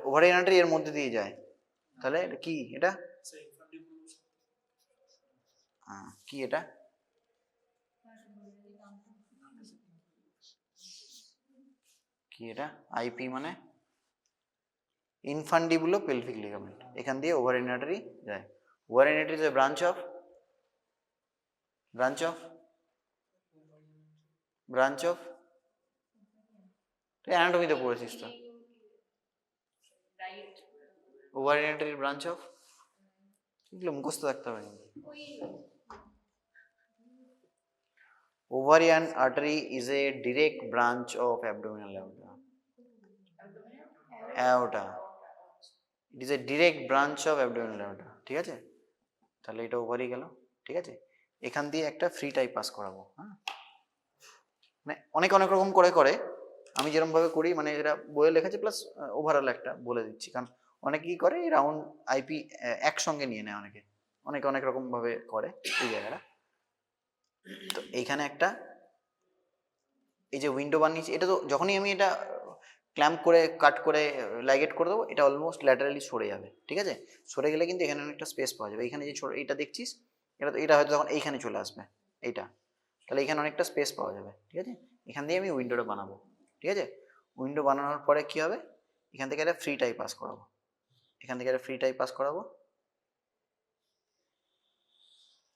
Speaker 1: ওভারিয়ান আর্টারি এর মধ্যে দিয়ে যায়, তাহলে কি এটা? কি এটা? কি এটা? আইপি মানে ইনফান্ডিবুলো পেলভিক লিগামেন্ট, এখান দিয়ে ওভারিয়ান আর্টারি যায়। Ovarian artery is a branch of branch of, তুই অ্যানাটমিতে পড়েছিস তো,
Speaker 2: রাইট
Speaker 1: ওভারিয়ান আর্টারির ব্রাঞ্চ অফ, এগুলো মুখস্থ রাখতে হবে কিন্তু।
Speaker 2: ওই
Speaker 1: Ovarian artery is a direct branch of abdominal aorta. Aorta. It is a direct branch of abdominal aorta. ঠিক আছে, তাহলে এটা ওভারি গেল। ঠিক আছে, এখান দিয়ে একটা ফ্রি টাই পাস করাবো। হ্যাঁ, মানে অনেক অনেক রকম করে করে, আমি যেরকম ভাবে করি মানে এটা বইয়ে লেখা আছে, প্লাস ওভারঅল একটা বলে দিচ্ছি, কারণ অনেকে কি করে রাউন্ড আইপি একসঙ্গে নিয়ে নেয়, অনেকে অনেক অনেক রকম ভাবে করে এই জায়গাটা। তো এইখানে একটা এই যে উইন্ডো বানিয়েছি, এটা তো যখনই আমি এটা ক্ল্যাম্প করে কাট করে লাইগেট করে দেবো, এটা অলমোস্ট ল্যাটারালি সরে যাবে। ঠিক আছে, সরে গেলে কিন্তু এখানে অনেকটা স্পেস পাওয়া যাবে। এখানে যে এইটা দেখছিস, এটা হয়তো তখন এইখানে চলে আসবে এইটা, তাহলে এখানে অনেকটা স্পেস পাওয়া যাবে। ঠিক আছে, এখান দিয়ে আমি উইন্ডোটা বানাবো। ঠিক আছে, উইন্ডো বানানোর পরে কি হবে, এখান থেকে একটা ফ্রি টাই পাস করাবো, এখান থেকে একটা ফ্রি টাই পাস করাবো,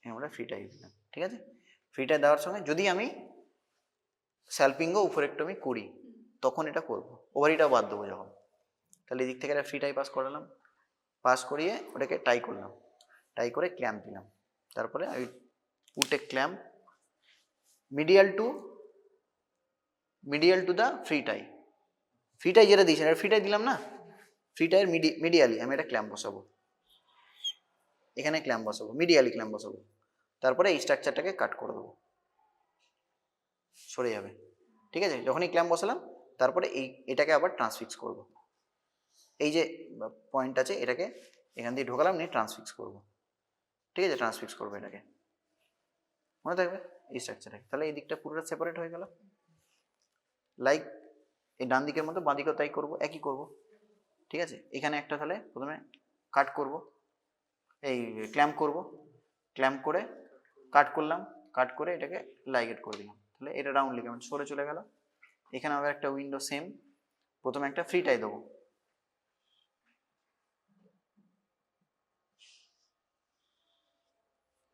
Speaker 1: আমরা ফ্রি টাই দিলাম। ঠিক আছে, ফ্রি টাই দেওয়ার সঙ্গে যদি আমি স্যালপিঙ্গো উপরেক্টমি করি তখন এটা করবো, ওভারিটাও বাদ দেবো যখন, তাহলে এদিক থেকে একটা ফ্রি টাই পাস করালাম, পাস করিয়ে ওটাকে টাই করলাম, টাই করে ক্ল্যাম্প দিলাম, তারপরে I put a clamp medial to the free tie. Free tie যেটা দিয়েছেন এটা ফ্রি টাই দিলাম না, ফ্রি টাইয়ের মিডিয়ালি আমি একটা ক্ল্যাম্প বসাবো, এখানে ক্ল্যাম্প বসাবো, মিডিয়ালি ক্ল্যাম্প বসাবো, তারপরে এই স্ট্রাকচারটাকে কাট করে দেবো, সরে যাবে। ঠিক আছে, যখনই ক্ল্যাম্প বসালাম তারপরে এটাকে আবার ট্রান্সফিক্স করব, এই যে পয়েন্ট আছে এটাকে এখান দিয়ে ঢোকালাম, নিয়ে ট্রান্সফিক্স করব। ঠিক আছে, ট্রান্সফিক্স করবো এটাকে, মনে থাকবে এই স্ট্রাকচারে। তাহলে এই দিকটা পুরোটা সেপারেট হয়ে গেল, লাইক এই ডান দিকের মতো বাঁ দিকেও তাই করবো, একই করব। ঠিক আছে, এখানে একটা তাহলে প্রথমে কাট করব, এই ক্ল্যাম্প করব, ক্ল্যাম্প করে কাট করলাম, কাট করে এটাকে লাইগেট করে দিলাম, তাহলে এটা রাউন্ড লিগামেন্ট সরে চলে গেল। এখানে আবার একটা উইন্ডো সেম, প্রথমে একটা ফ্রি টাই দেবো,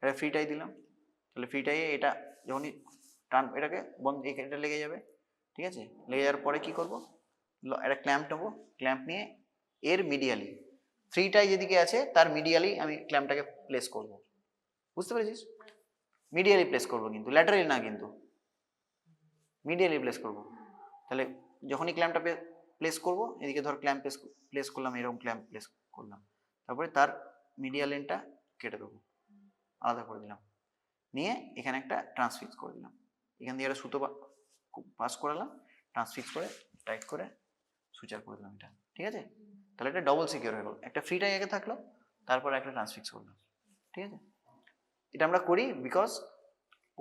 Speaker 1: এটা ফ্রি টাই দিলাম, তাহলে ফ্রি টাইয়ে এটা যখনই টান এটাকে বন্ধ, এটা লেগে যাবে। ঠিক আছে, লেগে যাওয়ার পরে কি করব, একটা ক্ল্যাম্প নেবো, ক্ল্যাম্প নিয়ে এর মিডিয়ালি, ফ্রি টাই যেদিকে আছে তার মিডিয়ালি আমি ক্ল্যাম্পটাকে প্লেস করব, বুঝতে পেরেছিস? মিডিয়ালি প্লেস করব, কিন্তু ল্যাটারালি না, কিন্তু মিডিয়ালি প্লেস করব। তাহলে যখনই ক্ল্যাম্পটা প্লেস করব, এদিকে ধর ক্ল্যাম্প প্লেস করলাম, এরকম ক্ল্যাম্প প্লেস করলাম, তারপরে তার মিডিয়াল এন্ডটা কেটে দেবো, আলাদা করে দিলাম, নিয়ে এখানে একটা ট্রান্সফিক্স করে দিলাম, এখান দিয়ে একটা সুতো পাস করালাম, ট্রান্সফিক্স করে টাইট করে সুইচার করে দিলাম এটা। ঠিক আছে, তাহলে এটা ডবল সিকিউর হয়ে গেল, একটা ফ্রি টাই আগে থাকলো, তারপর একটা ট্রান্সফিক্স করলাম। ঠিক আছে, এটা আমরা করি বিকজ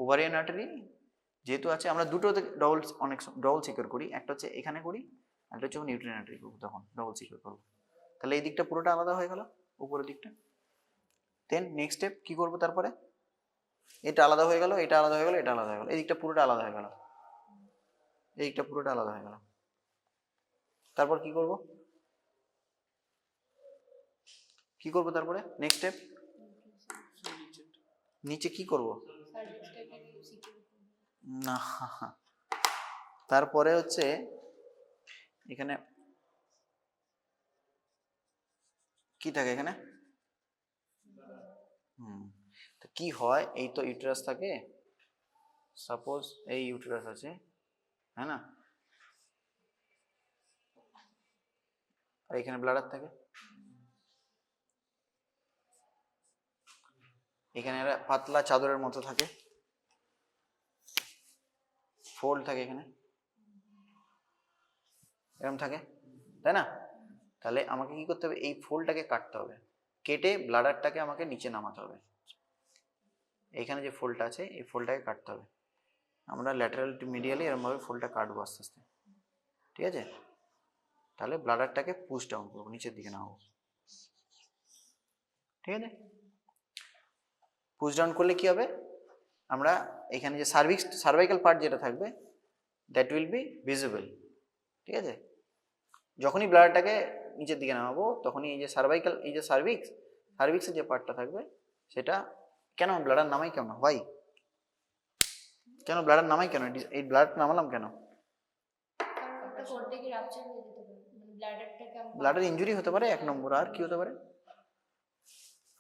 Speaker 1: ওভারিয়ান আর্টারি যেহেতু আছে, আমরা দুটোতে ডবল সিকিউর করি, একটা হচ্ছে এখানে করি, একটা হচ্ছে নিউট্রিন আর্টারি করবো, তখন ডবল সিকিউর করবো। তাহলে এই দিকটা পুরোটা আলাদা হয়ে গেল, উপরের দিকটা। দেন নেক্সট স্টেপ কি করবো, তারপরে এটা আলাদা হয়ে গেল, এটা আলাদা হয়ে গেল, এটা আলাদা হয়ে গেল, এই দিকটা পুরোটা আলাদা হয়ে গেল, এই দিকটা পুরোটা আলাদা হয়ে গেল। তারপর কি করব, কি করব তারপরে নেক্সট স্টেপ, নিচে কি করব না, তারপরে হচ্ছে এখানে কি থাকে, এখানে তো কি হয়, এই তো ইউটেরাস থাকে, সাপোজ এই ইউটেরাস আছে, হ্যাঁ না, আর এখানে ব্লাডার থাকে, এখানে একটা পাতলা চাদরের মতো থাকে, ফোল্ড থাকে এখানে, এরকম থাকে, তাই না? তাহলে আমাকে কি করতে হবে, এই ফোল্ডটাকে কাটতে হবে, কেটে ব্লাডারটাকে আমাকে নিচে নামাতে হবে, এখানে যে ফোল্ডটা আছে এই ফোল্ডটাকে কাটতে হবে, আমরা ল্যাটারাল টু মিডিয়ালি এরকমভাবে ফোল্ডটা কাটবো আস্তে আস্তে। ঠিক আছে, তাহলে ব্লাডারটাকে পুশ ডাউন করবো, নিচের দিকে নামাবো। ঠিক আছে, পুশ ডাউন করলে কি হবে, আমরা এখানে যে সার্ভাইকাল পার্ট যেটা থাকবে দ্যাট উইল বি ভিজিবল। ঠিক আছে, যখনই ব্লাডারটাকে নিচের দিকে নামাবো তখনই এই যে সার্ভাইকাল, এই যে সার্ভিক্সের যে পার্টটা থাকবে সেটা, কেন ব্লাডার নামাই কেন, হোয়াই, কেন ব্লাডার নামাই কেন? এই ব্লাড নামালাম কেন?
Speaker 2: কারণ ওটা কোনটা কি রাপচার হয়ে যেতে পারে, মানে ব্লাডারটাকে আমি
Speaker 1: ব্লাডার ইনজুরি হতে পারে এক নম্বর, আর কি হতে পারে?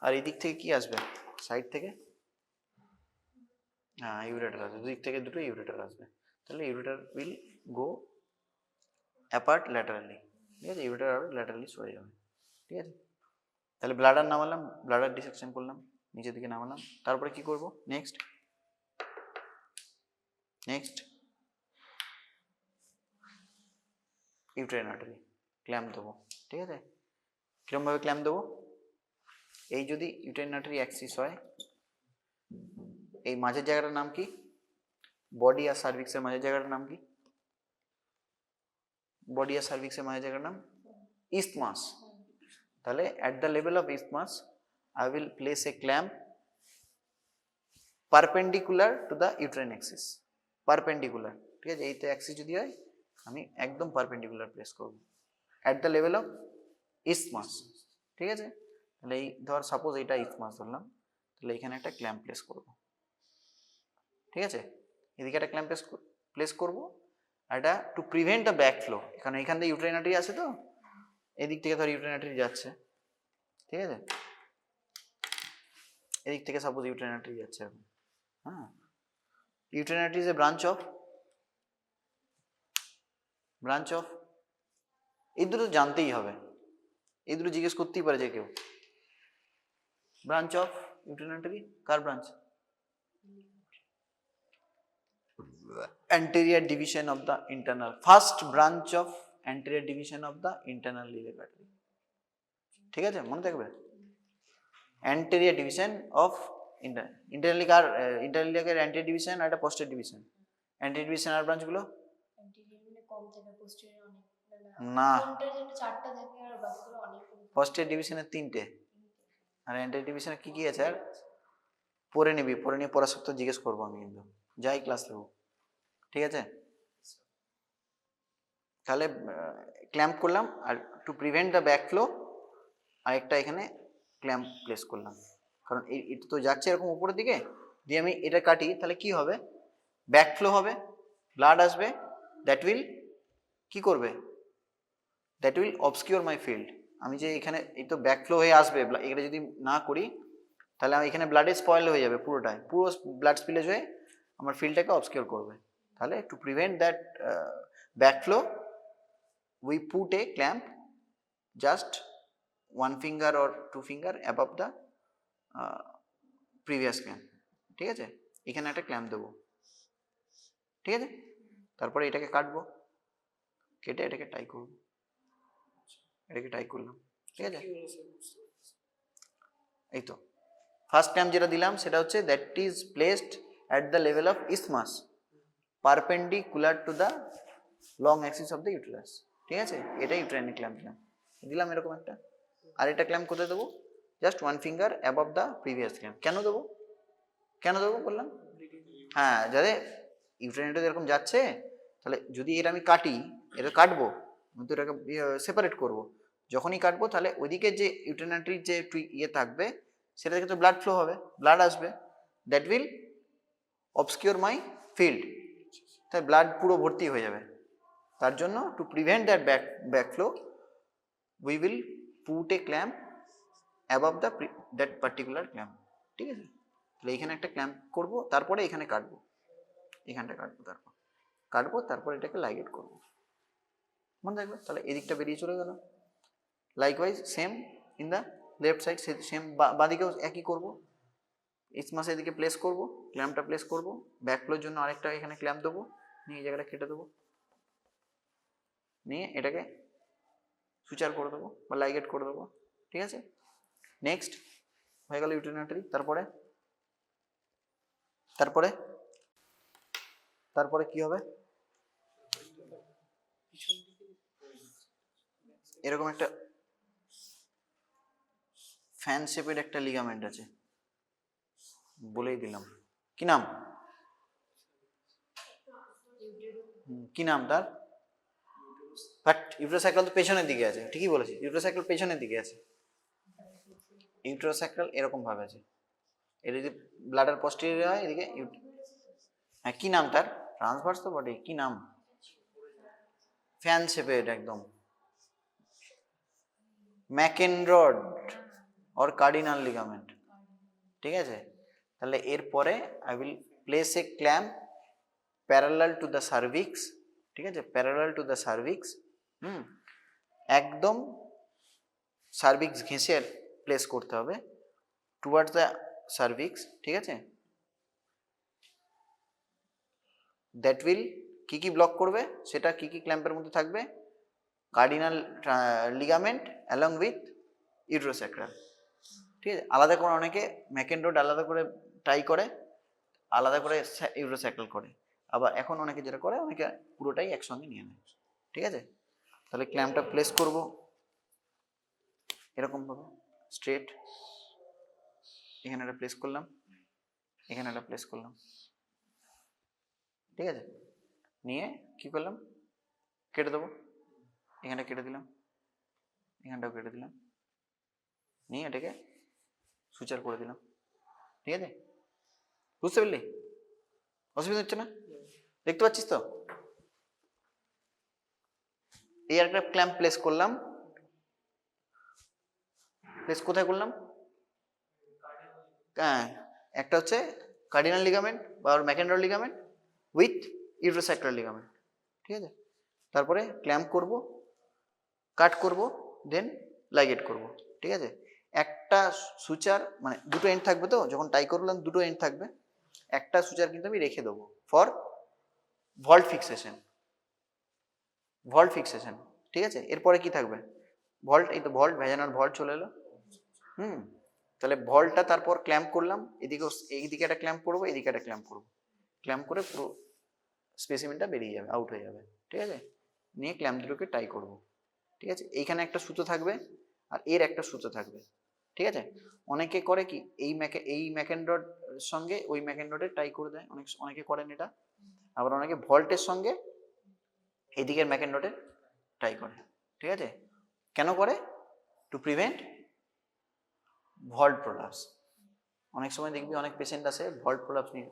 Speaker 1: আর এই দিক থেকে কি আসবে সাইড থেকে? হ্যাঁ ইউরেটার আসবে, দুদিক থেকে দুটো ইউরেটার আসবে, তাহলে ureter will go apart laterally, ঠিক আছে, ইউরেটার আর ল্যাটারালি সরে যাবে, ঠিক আছে। তাহলে ব্লাডার নামালাম, ব্লাডার ডিসেকশন করলাম, নিচের দিকে নামালাম, তারপরে কি করব নেক্সট? ইউটেরাইন আর্টারি ক্ল্যাম্প দেবো, ঠিক আছে। কিরমভাবে ক্ল্যাম্প দেবো? এই যদি ইউটেরাইন আর্টারি অ্যাক্সিস হয়, এই মাঝের জায়গাটার নাম কি? বডি আর সার্ভিক্সের মাঝের জায়গাটার নাম কি? বডি আর সার্ভিক্সের মাঝের জায়গাটার নাম ইসথমাস। তাহলে at the level of isthmus I will place a clamp perpendicular to the uterine axis, perpendicular, ঠিক আছে। এইতে অ্যাক্সিস যদি হয় আমি একদম পারপেন্ডিকুলার প্লেস করব at the level of isthmus, ঠিক আছে। তাহলে এই ধর সাপোজ এইটা ইসথমাস ধরলাম, তাহলে এখানে একটা ক্ল্যাম্প প্লেস করব, ঠিক আছে। এদিকে একটা ক্ল্যাম্প প্লেস করব, এটা two prevent the back flow, কারণ এখান থেকে ইউটেরাইন আর্টারি আছে, তো এদিক থেকে ধর ইউটেরাইন আর্টারি যাচ্ছে, ঠিক আছে, এদিক থেকে সাপোজ ইউটেরাইন আর্টারি যাচ্ছে এখন, হ্যাঁ। Uterine artery is a branch of এই দুটো জানতেই হবে, এই দুটো জিজ্ঞেস করতেই পারে যে কেউ। Branch of uterine artery car branch? anterior division of the internal, first branch of anterior division of the internal iliac artery, ঠিক আছে, মনে থাকবে। anterior division of internally car internal iliac এর anterior division আর একটা posterior division, anterior division আর ব্রাঞ্চ গুলো
Speaker 2: অ্যান্টিরিয়র মানে কম থাকে, পোস্টেরিয়র অনেক,
Speaker 1: না,
Speaker 2: কোনটার জন্য চারটা থাকে আর বাকিগুলো অনেক।
Speaker 1: posterior division এর তিনটে, আর anterior division এ কি কি আছে আর পড়ে নিবি, পড়ে নিয়ে পড়া সত্ত্বেও জিজ্ঞেস করবো আমি কিন্তু যাই ক্লাস নেবো, ঠিক আছে। তাহলে ক্ল্যাম্প করলাম, আর to prevent the back flow আরেকটা এখানে ক্ল্যাম্প প্লেস করলাম, কারণ এটা তো যাচ্ছে এরকম উপরের দিকে, দিয়ে আমি এটা কাটি, তাহলে কি হবে? ব্যাক ফ্লো হবে, ব্লাড আসবে, দ্যাট উইল কি করবে? That will obscure my field. আমি যে এখানে এই তো ব্যাক ফ্লো হয়ে আসবে, এটা যদি না করি তাহলে আমি এখানে ব্লাডে স্পয়েল হয়ে যাবে, পুরোটাই পুরো ব্লাড স্পিলেজ হয়ে আমার ফিল্ডটাকে অবসকিউর করবে। তাহলে to prevent that back flow we put a clamp just 1 finger or 2 finger above the previous clamp, ঠিক আছে। এখানে একটা ক্ল্যাম্প দেবো, ঠিক আছে। তারপরে এটাকে কাটবো, কেটে এটাকে টাই করবো, এটাকে টাই করলাম, ঠিক আছে। এই তো ফার্স্ট ক্ল্যাম্প যেটা দিলাম সেটা হচ্ছে that is placed at the level of isthmus perpendicular to the long axis of the uterus, ঠিক আছে। এটা ইউটেরাইন ক্ল্যাম্প দিলাম এরকম একটা। আর এটা ক্ল্যাম্প কোথায় দেবো? Just 1 finger above the previous clamp. কেন দেবো বললাম? হ্যাঁ, যাতে ইউটেরাইনটা এরকম যাচ্ছে, তাহলে যদি এটা আমি কাটি, এটা কাটবো কিন্তু এটাকে সেপারেট করবো, যখনই কাটবো তাহলে ওইদিকে যে ইউটেরাইনারির যে ইয়ে থাকবে সেটা থেকে তো ব্লাড ফ্লো হবে, ব্লাড আসবে, that will obscure my field, তাই ব্লাড পুরো ভর্তি হয়ে যাবে। তার জন্য to prevent that back flow we will put a clamp above the that particular clamp, ঠিক আছে। তাহলে এখানে একটা ক্ল্যাম্প করবো, তারপরে এখানে কাটবো, এখানটা কাটবো, তারপর এটাকে লাইগেট করবো, মনে থাকবে। তাহলে এদিকটা বেরিয়ে চলে গেল। Likewise same in the left side, same বাঁদিকেও একই করবো। ইসমাস এদিকে প্লেস করবো, ক্ল্যাম্পটা প্লেস করবো, ব্যাক ফ্লোর জন্য আরেকটা এখানে ক্ল্যাম্প দেবো, নিয়ে এই জায়গাটা কেটে দেবো, নিয়ে এটাকে সুচার করে দেবো বা লাইগেট করে দেবো, ঠিক আছে। নেক্সট হয়ে গেল ইউটেরাইন আর্টারি। তারপরে কি হবে? এরকম একটা ফ্যান শেপের একটা লিগামেন্ট আছে, বলেই দিলাম, কি নাম? তার? বাট ইউটেরোস্যাক্রাল তো পেছনের দিকে আছে, ঠিকই বলেছি, ইউটেরোস্যাক্রাল পেছনের দিকে আছে। ইউটেরোস্যাক্রাল এরকম ভাবে আছে, এটা যদি ব্লাডার পস্টেরিয়র হয় এদিকে হ্যাঁ কি নাম তার, ট্রান্সভার্স তো বটে, কি নাম, ফ্যান শেপের একদম, ম্যাকেনরড অর কার্ডিনাল লিগামেন্ট। ঠিক আছে, তাহলে এরপরে I will place a clamp parallel to the cervix. ঠিক আছে, প্যারালাল টু দ্য সার্ভিক্স, একদম সার্ভিক্স ঘেঁষে প্লেস করতে হবে টুয়ার্ডস দ্য সার্ভিক্স। ঠিক আছে, দ্যাট উইল কি কি ব্লক করবে, সেটা কি কি ক্ল্যাম্পের মধ্যে থাকবে, কার্ডিনাল লিগামেন্ট অ্যালং উইথ ইউটেরোস্যাক্রাল। ঠিক আছে, আলাদা করে অনেকে ম্যাকেনরড আলাদা করে টাই করে, আলাদা করে ইউটেরোস্যাক্রাল করে, আবার এখন অনেকে যেটা করে অনেকে পুরোটাই একসঙ্গে নিয়ে নেয়। ঠিক আছে, তাহলে ক্ল্যাম্পটা প্লেস করব এরকম ভাবে স্ট্রেট, এখানে একটা প্লেস করলাম, এখানে একটা প্লেস করলাম। ঠিক আছে, নিয়ে কি করলাম, কেটে দেবো, এখানটা কেটে দিলাম, এখানটাও কেটে দিলাম, নিয়ে এটাকে সুচার করে দিলাম। ঠিক আছে, বুঝতে পারলি, অসুবিধা হচ্ছে না, দেখতে পাচ্ছিস তো। এই একটা ক্ল্যাম্প প্লেস করলাম, প্লেস কোথায় করলাম, হ্যাঁ একটা হচ্ছে কার্ডিনাল লিগামেন্ট বা ম্যাকেনরড লিগামেন্ট উইথ ইউটেরোস্যাক্রাল লিগামেন্ট। ঠিক আছে, তারপরে ক্ল্যাম্প করব, কাট করব, দেন লাইগেট করব। ঠিক আছে, একটা সুচার মানে দুটো এন্ড থাকবে, তো যখন টাই করলাম দুটো এন্ড থাকবে, একটা সুচার কিন্তু আমি রেখে দেবো for vault fixation, vault fixation. ঠিক আছে, এরপরে কি থাকবে, ভল্ট, এই তো ভল্ট, ভ্যাজানাল ভল্ট চলে এলো। তাহলে ভল্টটা তারপর ক্ল্যাম্প করলাম, এদিকে এইদিকে একটা ক্ল্যাম্প করবো, এদিকে একটা ক্ল্যাম্প করবো, ক্ল্যাম্প করে পুরো স্পেসিমেনটা বেরিয়ে যাবে, আউট হয়ে যাবে। ঠিক আছে, নিয়ে ক্ল্যাম্প দুটোকে টাই করব। ঠিক আছে, এইখানে একটা সুতো থাকবে আর এর একটা সুতো থাকবে। ঠিক আছে, অনেকে করে কি এই ম্যাকেনরড সঙ্গে ওই ম্যাকেনরডের টাই করে দেয়, অনেকে করেন এটা, আবার অনেকে ভল্টের সঙ্গে এদিকের ম্যাকেনরডের টাই করে। ঠিক আছে, কেন করে, টু প্রিভেন্ট ভল্ট প্রলাপস। অনেক সময় দেখবি অনেক পেশেন্ট আসে ভল্ট প্রলাপস নিয়ে,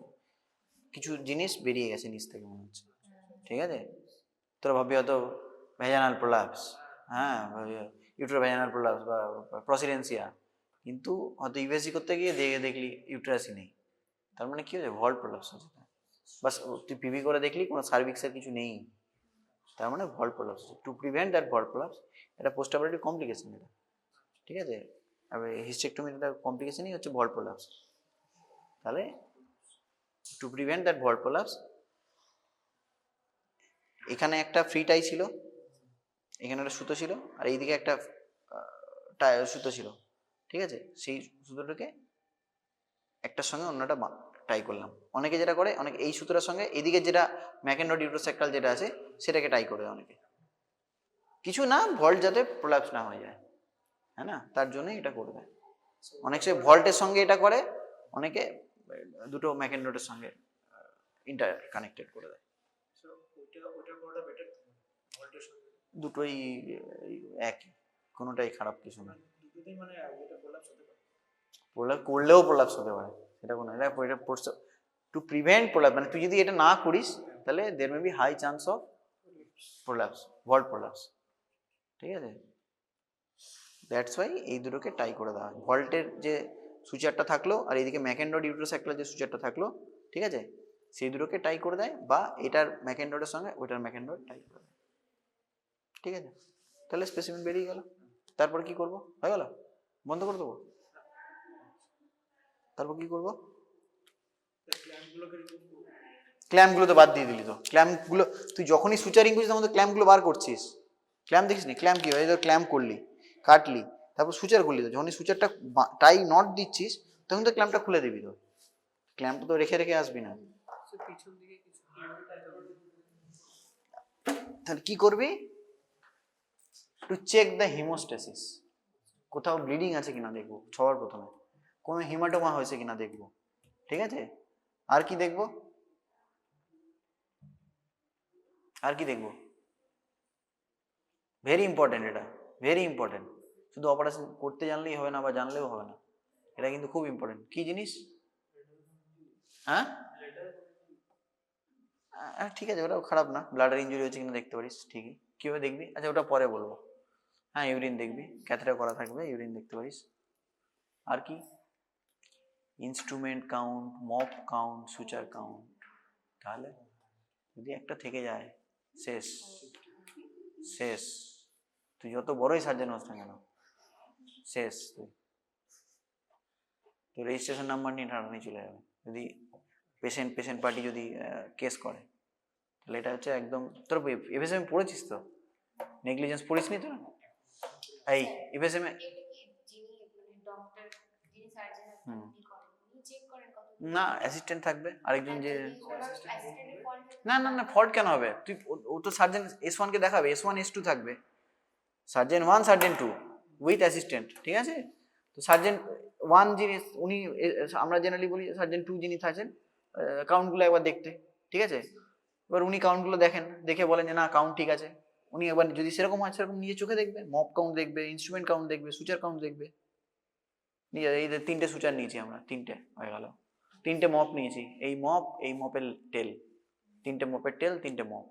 Speaker 1: কিছু জিনিস বেরিয়ে গেছে নিচ থেকে মনে হচ্ছে। ঠিক আছে, তোরা ভাববি হয়তো ভ্যাজানাল প্রলাপস, হ্যাঁ ইউটেরো ভ্যাজানাল প্রলাপস বা প্রসিডেন্সিয়া, কিন্তু হয়তো ইউএসজি করতে গিয়ে দেখলি ইউটেরাসই নেই, তার মানে কি হয়েছে, ভল্ট প্রলাপস হচ্ছে। বাস তুই পিভি করে দেখলি কোনো সার্ভিক্সের কিছু নেই, তার মানে vault prolapse. To prevent that vault prolapse, এটা পোস্ট অপারেটিভ কমপ্লিকেশন এটা। ঠিক আছে, হিস্টেক্টমির একটা কমপ্লিকেশনই হচ্ছে ভল্ট প্রলাপস। তাহলে to prevent that vault prolapse, এখানে একটা ফ্রি টাই ছিল, এখানে একটা সুতো ছিল, আর এইদিকে একটা সুতো ছিল। ঠিক আছে, সেই সুতোটাকে একটার সঙ্গে অন্যটা টাই করলাম। অনেকে যেটা করে, অনেকে এই সুতোটার সঙ্গে এদিকে যেটা ম্যাকেনরড ইউটেরোস্যাক্রাল যেটা আছে সেটাকে টাই করে দেয় অনেকে, কিছু না ভল্ট যাতে প্রলাপস না হয়ে যায়, হ্যাঁ না, তার জন্যই এটা করে দেয়। অনেক সময় ভল্টের সঙ্গে এটা করে, অনেকে দুটো ম্যাকেনরডের সঙ্গে ইন্টার কানেক্টেড করে দেয়। দুটোই একই, কোনোটাই খারাপ কিছু না, প্রলাপ করলেও প্রলাপস হতে পারে, সেটা কোনো এটা টু প্রিভেন্ট প্রলাপস, মানে তুই যদি এটা না করিস তাহলে there may be high chance of prolapse, vault prolapse. ঠিক আছে, দ্যাটস ওয়াই এই দুটোকে টাই করে দেওয়া হয়। ভল্টের যে সুইচারটা থাকলো আর এইদিকে ম্যাকেনরড ইউটেরোস্যাক্রাল যে সুইচারটা থাকলো, ঠিক আছে, সেই দুটোকে টাই করে দেয়, বা এটার ম্যাকেনরডের সঙ্গে ওইটার ম্যাকেনরড টাই করে দেয়। ঠিক আছে, তাহলে স্পেসিমেন বেরিয়ে গেল। তারপর কি করব, হয়ে গেল, বন্ধ করে দেবো। তারপর কি করব, ক্ল্যাম্পগুলো তো বাদ দিয়ে দিলি, তো ক্ল্যাম্পগুলো তুই যখনই সুচারিং করছিস তখন তো ক্ল্যাম্পগুলো বার করছিস, ক্ল্যাম্প দেখিস নি, ক্ল্যাম্প কি হয়, ক্ল্যাম্প করলি, কাটলি, তারপর সুচার করলি, তো যখনই সুচারটা টাই নট দিচ্ছিস তখন তো ক্ল্যাম্পটা খুলে দিবি, তো ক্ল্যাম্পটা তো রেখে রেখে আসবি না। তাহলে কি করবি, টু চেক দ্য হিমোস্ট্যাসিস, কোথাও ব্লিডিং আছে কিনা দেখবো সবার প্রথমে, কোনো হিমাটোমা হয়েছে কিনা দেখবো। ঠিক আছে, আর কি দেখবো, আর কি দেখবো, ভেরি ইম্পর্টেন্ট, এটা ভেরি ইম্পর্টেন্ট, শুধু অপারেশন করতে জানলেই হবে না বা জানলেও হবে না, এটা কিন্তু খুব ইম্পর্টেন্ট। কি জিনিস, হ্যাঁ ঠিক আছে, ওটাও খারাপ না, ব্লাডার ইনজুরি হচ্ছে কিনা দেখতে পারিস, ঠিকই। কিভাবে দেখবি? আচ্ছা ওটা পরে বলবো। হ্যাঁ ইউরিন দেখবি, ক্যাথেটার করা থাকবে, ইউরিন দেখতে পারিস। আর কি? Instrument count, mop count, suture count. তাহলে যদি একটা থেকে যায় শেষ, শেষ। তুই যত বড়ই সার্জেন হোস না কেন শেষ। তো রেজিস্ট্রেশন নাম্বার নিয়ে টানাটানি চলে যাবে যদি পেশেন্ট পার্টি যদি কেস করে। তাহলে এটা হচ্ছে একদম, তোর এফএসএম পড়েছিস তো? নেগলিজেন্স পড়িস নি তো? এই এফএসএম এ না অ্যাসিস্ট্যান্ট থাকবে আরেকজন যে, না না না ফল্ট কেন হবে? তুই ও তো সার্জেন S1 কে দেখাবে, S1 S2 থাকবে, সার্জেন 1 সার্জেন 2 উইথ অ্যাসিস্ট্যান্ট, ঠিক আছে? তো সার্জেন 1 যিনি উনি, আমরা জেনারেলি বলি সার্জেন 2 যিনি থাকেন কাউন্টগুলো একবার দেখতে, ঠিক আছে? এবার উনি কাউন্টগুলো দেখেন, দেখে বলেন যে না কাউন্ট ঠিক আছে। উনি একবার যদি সেরকম হয় সেরকম নিজে চোখে দেখবে, মপ কাউন্ট দেখবে, ইনস্ট্রুমেন্ট কাউন্ট দেখবে, সুচার কাউন্ট দেখবে। নিজে এই 3টে সুচার নিয়েছি আমরা, 3টে হয়ে গেল। 3টে মপ নিয়েছি, এই মপের টেল, 3টে মপের টেল, 3টে মপ,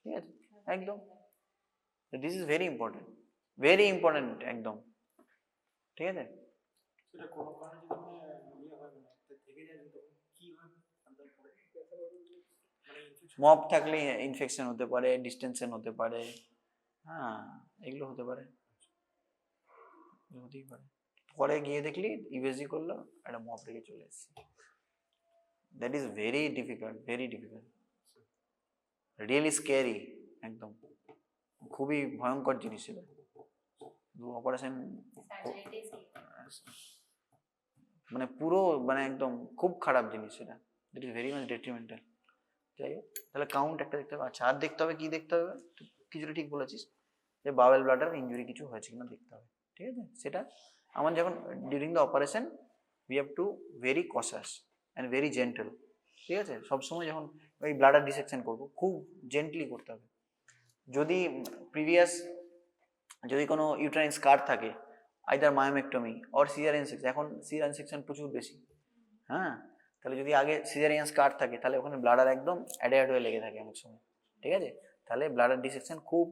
Speaker 1: ঠিক আছে? একদম দিস ইজ ভেরি ইম্পর্টেন্ট একদম, ঠিক আছে? মপ থাকলে ইনফেকশন হতে পারে, ডিস্টেনশন হতে পারে, হ্যাঁ এগুলো হতে পারে, হতেই পারে। পরে গিয়ে দেখলি ইউএসজি করলো, একটা মপ রেখে চলে এসেছি। That is very difficult, really scary, একদম খুবই ভয়ঙ্কর জিনিস ছিল অপারেশন, মানে পুরো মানে একদম খুব খারাপ জিনিস সেটা, that is very much detrimental. যাই হোক, তাহলে কাউন্ট একটা দেখতে হবে। আচ্ছা আর দেখতে হবে কি দেখতে হবে? কিছুটা ঠিক বলেছিস যে বাওয়েল ব্লাডার ইনজুরি কিছু হয়েছে কিনা দেখতে হবে, ঠিক আছে? সেটা আমার যখন during the operation we have to very কশাস and very gentle, ঠিক আছে? সবসময় যখন ওই ব্লাডার ডিসেকশন করবো খুব জেন্টলি করতে হবে। যদি প্রিভিয়াস যদি কোনো ইউট্রাইন স্কার থাকে, either myomectomy or caesarean section, এখন সিজারিয়ান সেকশন প্রচুর বেশি, হ্যাঁ? তাহলে যদি আগে সিজারিয়ান স্কার থাকে তাহলে ওখানে ব্লাডার একদম অ্যাডায়ার্ড হয়ে লেগে থাকে অনেক সময়, ঠিক আছে? তাহলে ব্লাডার ডিসেকশন খুব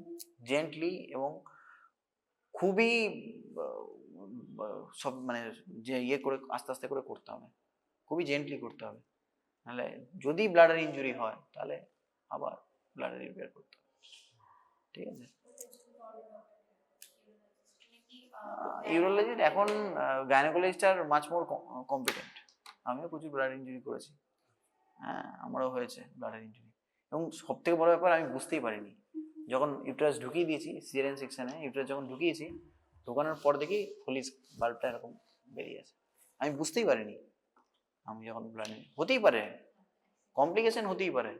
Speaker 1: জেন্টলি এবং খুবই সব মানে যে ইয়ে করে আস্তে আস্তে করে করতে হবে, খুবই জেন্টলি করতে হবে। নাহলে যদি ব্লাডার ইনজুরি হয় তাহলে আবার ব্লাডার রিপেয়ার করতে হবে, ঠিক আছে? ইউরোলজির এখন গাইনোকোলজিস্ট আর মাচ মোর কম্পিটেন্ট। আমিও প্রচুর ব্লাডার ইনজুরি করেছি, হ্যাঁ আমারও হয়েছে ব্লাডার ইনজুরি। এবং সব থেকে বড় ব্যাপার আমি বুঝতেই পারিনি যখন ইউট্রাস ঢুকিয়ে দিয়েছি সিজারিয়ান সেকশনে, ইউট্রাস যখন ঢুকিয়েছি ঢোকানোর পর দেখি ফলিস বাল্বটা এরকম বেরিয়ে আছে, আমি বুঝতেই পারিনি। আমি যখন ব্লাড হতেই পারে, কমপ্লিকেশন হতেই পারে,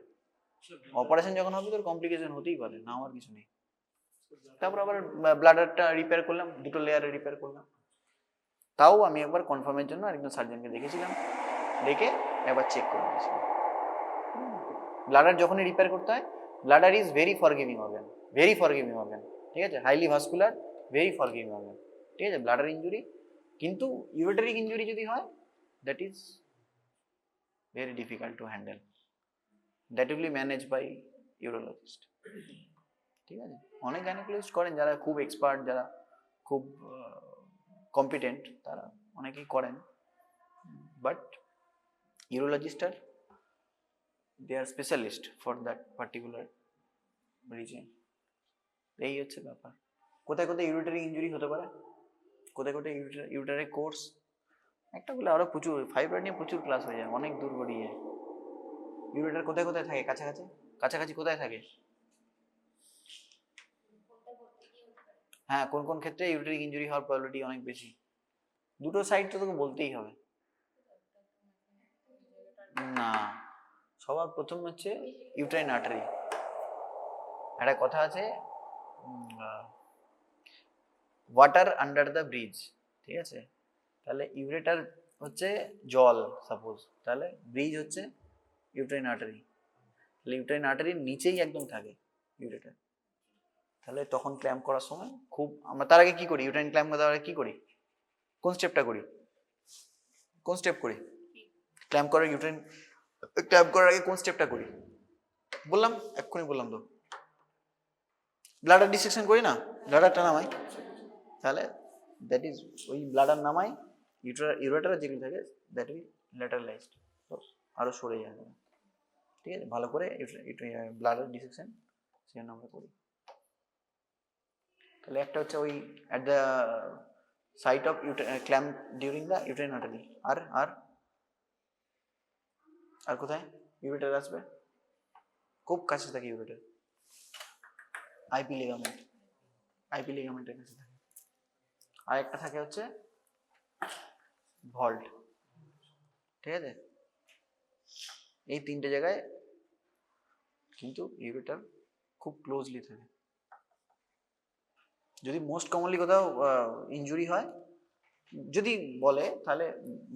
Speaker 1: অপারেশন যখন হবে তোর কমপ্লিকেশন হতেই পারে, না আমার কিছু নেই। তারপর আবার ব্লাডারটা রিপেয়ার করলাম, 2টো লেয়ারে রিপেয়ার করলাম। তাও আমি একবার কনফার্মের জন্য আরেকজন সার্জনকে দেখেছিলাম, দেখে একবার চেক করে দিয়েছিলাম। ব্লাডার যখনই রিপেয়ার করতে হয়, bladder is very forgiving organ, ঠিক আছে? Highly vascular, very forgiving organ, ঠিক আছে? ব্লাডার ইনজুরি, কিন্তু ইউরেটারিক ইনজুরি যদি হয় that is very difficult to handle, that will be manage by urologist, ঠিক আছে? অনেক গাইনোকোলজিস্ট করেন যারা খুব এক্সপার্ট, যারা খুব কম্পিটেন্ট, তারা অনেকেই করেন, বাট ইউরোলজিস্ট আর they are specialist for that particular region. এই হচ্ছে ব্যাপার। কোথায় কোথায় ইউরিটারি ইনজুরি হতে পারে, কোথায় কোথায় ইউরিটারি কোর্স, একটা বলে আরো প্রচুর, ফাইব্রয়েড নিয়ে প্রচুর ক্লাস হয়ে যায়, অনেক দূর গড়িয়ে। ইউরিটার কোথায় কোথায় থাকে? কাছাকাছি কোথায় থাকে? হ্যাঁ কোন কোন ক্ষেত্রে ইউরিটারি ইনজুরি হওয়ার প্রবাবিলিটি অনেক বেশি? 2টো সাইড তো তোকে বলতেই হবে। না, সবার প্রথম হচ্ছে ইউট্রাইন আর্টারি। একটা কথা আছে ওয়াটার আন্ডার দ্য ব্রিজ, ঠিক আছে? তাহলে ইউরেটার হচ্ছে জল সাপোজ, তাহলে ব্রিজ হচ্ছে ইউট্রাইন আর্টারি, তাহলে ইউট্রাইন আর্টারির নিচেই একদম থাকে ইউরেটার। তাহলে তখন ক্ল্যাম্প করার সময় খুব, আমরা তার আগে কি করি? ইউট্রাইন ক্ল্যাম্প করার আগে কি করি? কোন স্টেপ করি ক্ল্যাম্প করার? ইউট্রাইন ক্ল্যাম্প করার আগে কোন স্টেপটা করি? বললাম এক্ষুনি বললাম তো, ব্লাডার ডিসেকশন করি না, ব্লাডারটা নামাই, তাহলে দ্যাট ইজ ওই ব্লাডার নামাই, ইউরেটার যেগুলো থাকে দ্যাট উইল ল্যাটারালাইজড, তো আরো সরে যাবে। ঠিক আছে, ভালো করে ব্লাডার ডিসেকশন সেজন্য আমরা করি। তাহলে একটা হচ্ছে ওই at the site of clamp during the uterine artery, আর আর আর কোথায় ইউরেটার আসবে, খুব কাছে থাকে ইউরেটার, আইপি লিগামেন্ট, আইপি লিগামেন্টের কাছে থাকে। আর একটা থাকে হচ্ছে ভল্ট। ঠিক আছে, এই তিনটে জায়গায় কিন্তু ইউরেটার খুব ক্লোজলি থাকে। যদি মোস্ট কমনলি কোথাও ইনজুরি হয় যদি বলে, তাহলে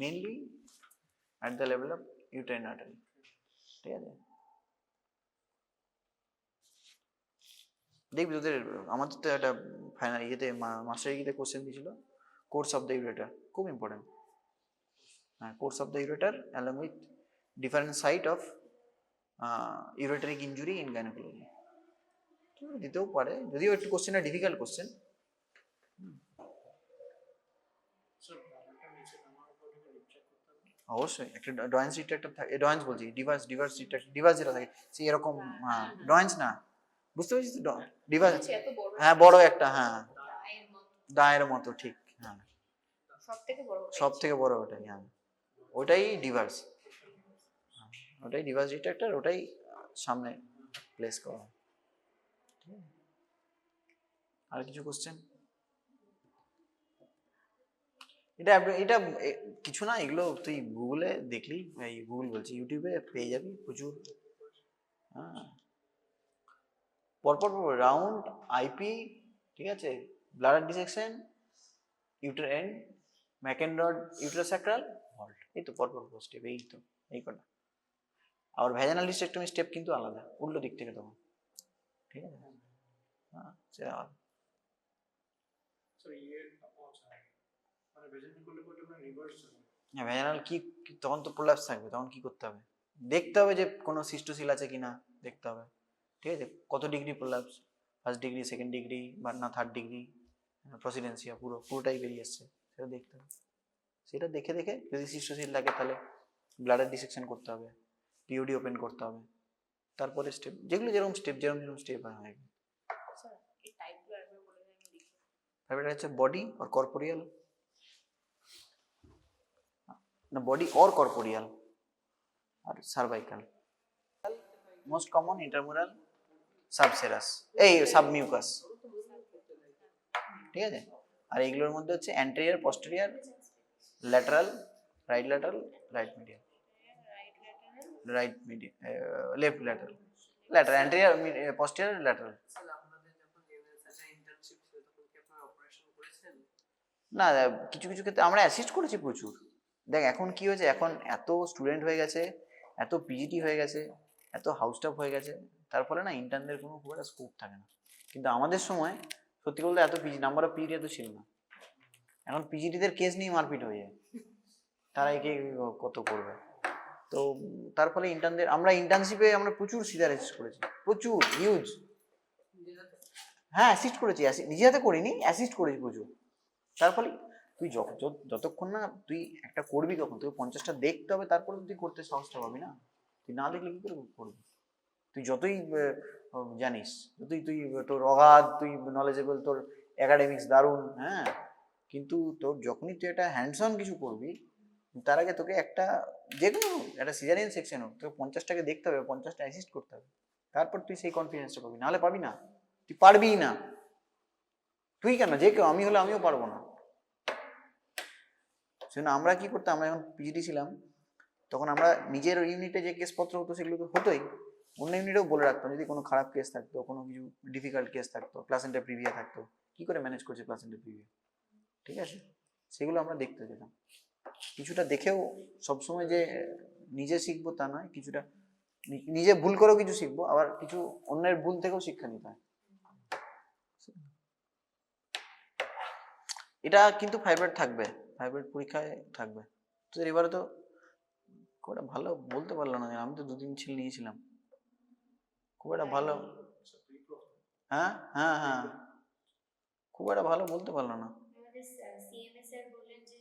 Speaker 1: mainly at the level of uterine artery. ঠিক আছে, দেখবি তোদের আমাদের তো একটা ফাইনাল ইয়েতে মাস্টার ইয়েতে কোশ্চেন দিয়েছিল, কোর্স অফ দ্য ইউরেটার, খুব ইম্পর্টেন্ট। হ্যাঁ, course of the ureter along with different site of ureteric injury in gynaecology. দিতেও পারে, যদিও একটু কোশ্চেনটা ডিফিকাল্ট কোশ্চেন। অবশ্যই একটা ডয়েন্স রিট্রাক্টর থাকে, ডয়েন্স বলছি ডিভার্স, ডিভার্স যেটা থাকে সেই এরকম, হ্যাঁ ডয়েন্স না, বুঝতে পেরেছিস তো, ডিভার্স,
Speaker 2: আচ্ছা, এত বড়
Speaker 1: হ্যাঁ বড় একটা, হ্যাঁ
Speaker 2: দায়ের মতো।
Speaker 1: দায়ের মতো, ঠিক, হ্যাঁ
Speaker 2: সবথেকে বড় ওটাই।
Speaker 1: সব থেকে বড় ওটাই, হ্যাঁ ওটাই ডিভার্স, ওটাই ডিভার্স রিট্রাক্টর, ওটাই সামনে প্লেস করা হয়। আর কিছু কোশ্চেন? এটা এটা কিছু না, এগুলো তুই গুগলে দেখলি, এই গুগল বলছি ইউটিউবে পেয়ে যাবি প্রচুর। হ্যাঁ, পরপর রাউন্ড, আইপি, ঠিক আছে, ব্লাডার ডিসেকশন, ইউটেরাইন, ম্যাকেনরড ইউটেরোস্যাক্রাল, ভল্ট, এই তো পরপর স্টেপ, এই তো এই কটা। আর ভ্যাজানাল ডিস্টেক্টমি স্টেপ কিন্তু আলাদা, উল্টো দিক থেকে তখন। ঠিক আছে, হ্যাঁ সেটা আলাদা। হ্যাঁ ভ্যাজানাল কি তখন তো প্রোল্যাপস থাকবে, তখন কি করতে হবে, দেখতে হবে যে কোনো সিস্টোসিল আছে কিনা দেখতে হবে। ঠিক আছে, কত degree prolapse, first degree, second degree, বা না থার্ড ডিগ্রি, প্রসিডেন্সিয়া পুরোটাই বেরিয়ে আসছে, সেটা দেখতে হবে। সেটা দেখে দেখে যদি সিস্টোসিল থাকে তাহলে ব্লাডার ডিসেকশন করতে হবে, পিওডি ওপেন করতে হবে, তারপরে স্টেপ যেগুলো যেরকম স্টেপ হয়।
Speaker 2: স্যার এই টাইপগুলো একবার বলে দেন, আমি লিখি।
Speaker 1: তারপরে হচ্ছে বডি অর কর্পোরিয়াল, না বডি অর কর্পোরিয়াল, আর cervical, most common intramural, subserous, এই সাবমিউকাস। ঠিক আছে, আর এইগুলোর মধ্যে হচ্ছে anterior, posterior, lateral, right lateral, right medial, right medial, left lateral, lateral, anterior, posterior, lateral. না কিছু কিছু ক্ষেত্রে আমরা অ্যাসিস্ট করেছি প্রচুর। দেখ এখন কি হয়েছে, এখন এত স্টুডেন্ট হয়ে গেছে, এত পিজিটি হয়ে গেছে, এত হাউস স্টাফ হয়ে গেছে, তার ফলে না ইন্টার্নদের কোনো খুব একটা স্কোপ থাকে না। কিন্তু আমাদের সময় সত্যি বলতে এত পিজি, নাম্বার অফ পিজিটি এত ছিল না। এখন পিজিটিদের কেস নিয়ে মারপিট হয়ে যায়, তারা একে কত করবে। তো তার ফলে ইন্টার্নদের, আমরা ইন্টার্নশিপে আমরা প্রচুর সিজার অ্যাসিস্ট করেছি, প্রচুর হিউজ। হ্যাঁ অ্যাসিস্ট করেছি, নিজে হাতে করিনি, অ্যাসিস্ট করেছি প্রচুর। তার ফলে তুই যতক্ষণ না তুই একটা করবি, তখন তুই 50টা দেখতে হবে, তারপরে তুই করতে সাহসটা পাবি না। তুই না দেখলে কি করে করবি? তুই যতই জানিস, যতই তুই তোর অগাধ, তুই নলেজেবল, তোর একাডেমিক্স দারুণ, হ্যাঁ, কিন্তু তোর যখনই তুই একটা হ্যান্ডস অন কিছু করবি, তার আগে তোকে একটা যে কোনো একটা সিজারিয়ান সেকশন হোক, তোকে 50টাকে দেখতে হবে, 50টা অ্যাসিস্ট করতে হবে, তারপর তুই সেই কনফিডেন্সটা পাবি, নাহলে পাবি না, তুই পারবিই না। তুই কেন, যে কেউ, আমি হলে আমিও পারবো না। সেজন্য আমরা কি করতাম, আমরা যখন পিজিটি ছিলাম তখন আমরা নিজের ইউনিটে যে কেসপত্র হতো সেগুলো তো হতোই, অন্য ইউনিটেও বলে রাখতাম যদি কোনো খারাপ কেস থাকতো, কোনো কিছু ডিফিকাল্ট কেস থাকতো, প্লাসেন্টা প্রিভিয়া থাকতো, কি করে ম্যানেজ করছে প্লাসেন্টা প্রিভিয়া, ঠিক আছে, সেগুলো আমরা দেখতে যেতাম। কিছুটা দেখেও সবসময় যে নিজে শিখবো তা নয়, কিছুটা নিজে ভুল করেও কিছু শিখবো, আবার কিছু অন্যের ভুল থেকেও শিক্ষা নিতে হয়। এটা কিন্তু ফাইব্রয়েড থাকবে, ফাইব্রয়েড পরীক্ষায় থাকবে। তো এবারে তো ভালো বলতে পারলো না, আমি তো 2-3 ছিল নিয়েছিলাম। খুব একটা ভালো, হ্যাঁ হ্যাঁ হ্যাঁ, খুব একটা ভালো বলতে পারলো না।
Speaker 2: আমাদের সিএমএস স্যার বললেন যে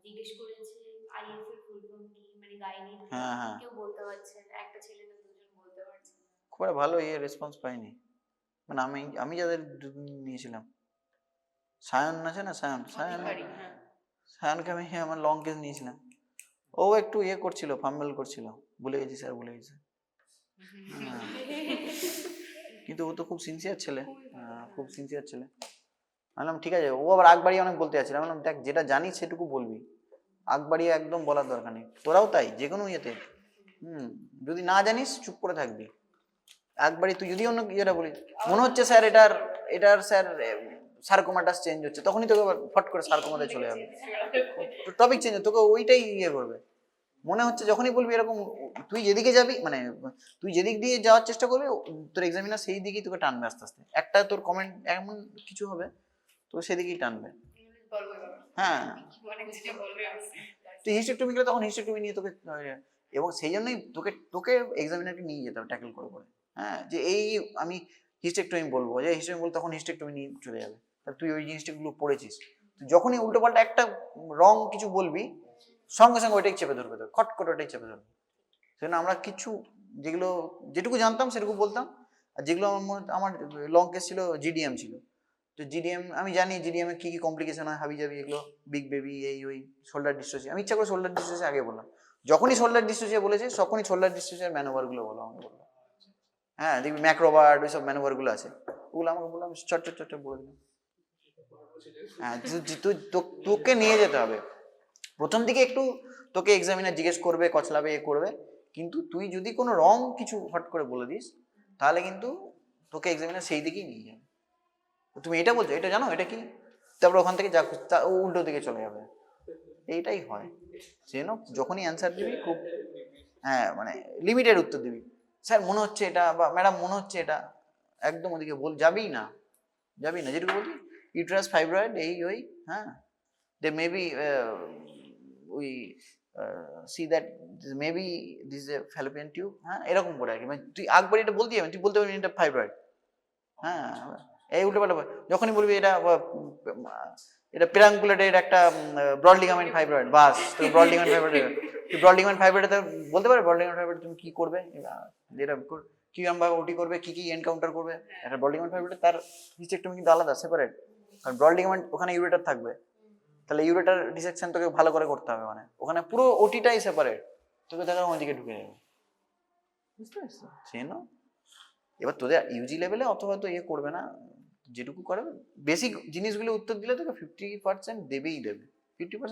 Speaker 2: জিজ্ঞেস করেছে আইএফ এর ফুল ফর্ম কি, মানে গাইনি,
Speaker 1: হ্যাঁ হ্যাঁ,
Speaker 2: কেউ বলতে পারছে না, একটা ছেলে না দুজন বলতে পারছে না।
Speaker 1: খুব একটা ভালো রেসপন্স পাইনি, মানে আমি যাদের নিয়েছিলাম, সায়ন আছে না, সায়নকে আমি আমার লং কেস নিয়েছিলাম, ও একটু করছিল, ফাম্বল করছিল, ভুলে গেছি স্যার, ভুলে গেছি। হ্যাঁ। কিন্তু ও তো খুব সিনসিয়ার ছেলে, খুব সিনসিয়ার ছেলে। আমি বললাম ঠিক আছে, ও আবার আগ বাড়িয়ে অনেক বলতে যাচ্ছিল, আমি বললাম দেখ যেটা জানিস সেটুকু বলবি, আগ বাড়িয়ে একদম বলার দরকার নেই, তোরাও তাই যে কোনো ইয়েতে, যদি না জানিস চুপ করে থাকবি। একবারই তুই যদি অন্য ইয়েটা বলিস, মনে হচ্ছে স্যার এটার স্যার সার্কোমাটাস চেঞ্জ হচ্ছে, তখনই তোকে ফট করে সার্কোমাতে চলে যাবে, টপিক চেঞ্জ, তোকে ওইটাই করবে। মনে হচ্ছে যখনই বলবি এরকম, তুই যেদিকে যাবি, মানে তুই যেদিক দিয়ে যাওয়ার চেষ্টা করবি, তোর এক্সামিনার সেই দিকেই তোকে টানবে আস্তে আস্তে, একটা তোর কমেন্ট এমন কিছু হবে তো সেদিকেই টানবে। হ্যাঁ, তুই হিস্টেক্টমি গেলে তখন হিস্টেক্টমি নিয়ে তোকে, এবং সেই জন্যই তোকে এক্সামিনারকে নিয়ে যেতে হবে ট্যাকল করে করে। হ্যাঁ, যে আমি হিস্টেক্টমি বলবো, যে হিস্টেক্টমি বলবো, তখন হিস্টেক্টমি নিয়ে চলে যাবে, তাহলে তুই ওই জিনিসগুলো পড়েছিস, যখনই উল্টোপাল্টা একটা রং কিছু বলবি, সঙ্গে সঙ্গে ওইটাই চেপে ধরবে, তোর খট করে ওইটাই চেপে ধরবে। সেজন্য আমরা কিছু যেটুকু জানতাম সেটুকু বলতাম, আর যেগুলো আমার লং কেস ছিল, জিডিএম ছিল, তো জিডিএম আমি জানি জিডিএম এ কি কি কমপ্লিকেশন হয়, হাবি জাবি এগুলো, বিগ বেবি, ওই শোল্ডার ডিস্টোসিয়া, আমি ইচ্ছা করে শোল্ডার ডিস্টোসিয়া আগে বললাম, যখনই শোল্ডার ডিস্টোসিয়া বলেছে তখনই শোল্ডার ডিস্টোসিয়ার ম্যানোভার গুলো বলো আমাকে, বললো হ্যাঁ দেখবি ম্যাক্রোবার্ড ওইসব ম্যানোভার গুলো আছে, ওগুলো আমাকে বললাম চট চট চট বলে দিলাম। হ্যাঁ, তোকে নিয়ে যেতে হবে প্রথম দিকে, একটু তোকে এক্সামিনার জিজ্ঞেস করবে, কচলাবে, করবে, কিন্তু তুই যদি কোনো রং কিছু হট করে বলে দিস, তাহলে কিন্তু তোকে এক্সামিনার সেই দিকেই নিয়ে যাবে, তুমি এটা বলছো, এটা জানো, এটা কি, তারপর ওখান থেকে যা উল্টো দিকে চলে যাবে, এইটাই হয়। যেন যখনই অ্যান্সার দিবি খুব, হ্যাঁ মানে লিমিটেড উত্তর দিবি, স্যার মনে হচ্ছে এটা, বা ম্যাডাম মনে হচ্ছে এটা, একদম ওদিকে যাবি না, যেটুকু বলছি ইউটেরাস ফাইব্রয়েড ওই, হ্যাঁ, they maybe we see that maybe this a fallopian tube, হ্যাঁ এরকম করে আর কি, মানে তুই একবার এটা বলতে যাবে, তুই বলতে পারবি এটা ফাইব্রয়েড, হ্যাঁ এই উল্টো পাল্টা, যখনই বলবি এটা পেরাঙ্কুলেটেড একটা ব্রড লিগামেন্ট ফাইব্রয়েড, বাস তুই ব্রড লিগামেন্ট ফাইব্রয়েড বলতে পারবে, ব্রড লিগামেন্ট ফাইব্রয়েড তুমি কি করবে, যেটা কি ভাবে ওটি করবে, কি কি এনকাউন্টার করবে, একটা ব্রড লিগামেন্ট ফাইব্রয়েড তার হিস্টেক্টমি কিন্তু আলাদা, সেপারেট, কারণ ব্রড লিগামেন্ট ওখানে ইউরেটার থাকবে, তাহলে ইউরেটার ডিসেকশন তোকে ভালো করে করতে হবে, মানে ওখানে পুরো ওটিটাই সেপারেট, তোকে দেখা ওইদিকে ঢুকে যাবে, বুঝতে পারছিস, চেনো। এবার তোদের ইউজি লেভেলে অথবা তো করবে না, যেটুকু করে বেসিক জিনিসগুলো উত্তর দিলে তোকে 50% দেবেই দেবে, 50%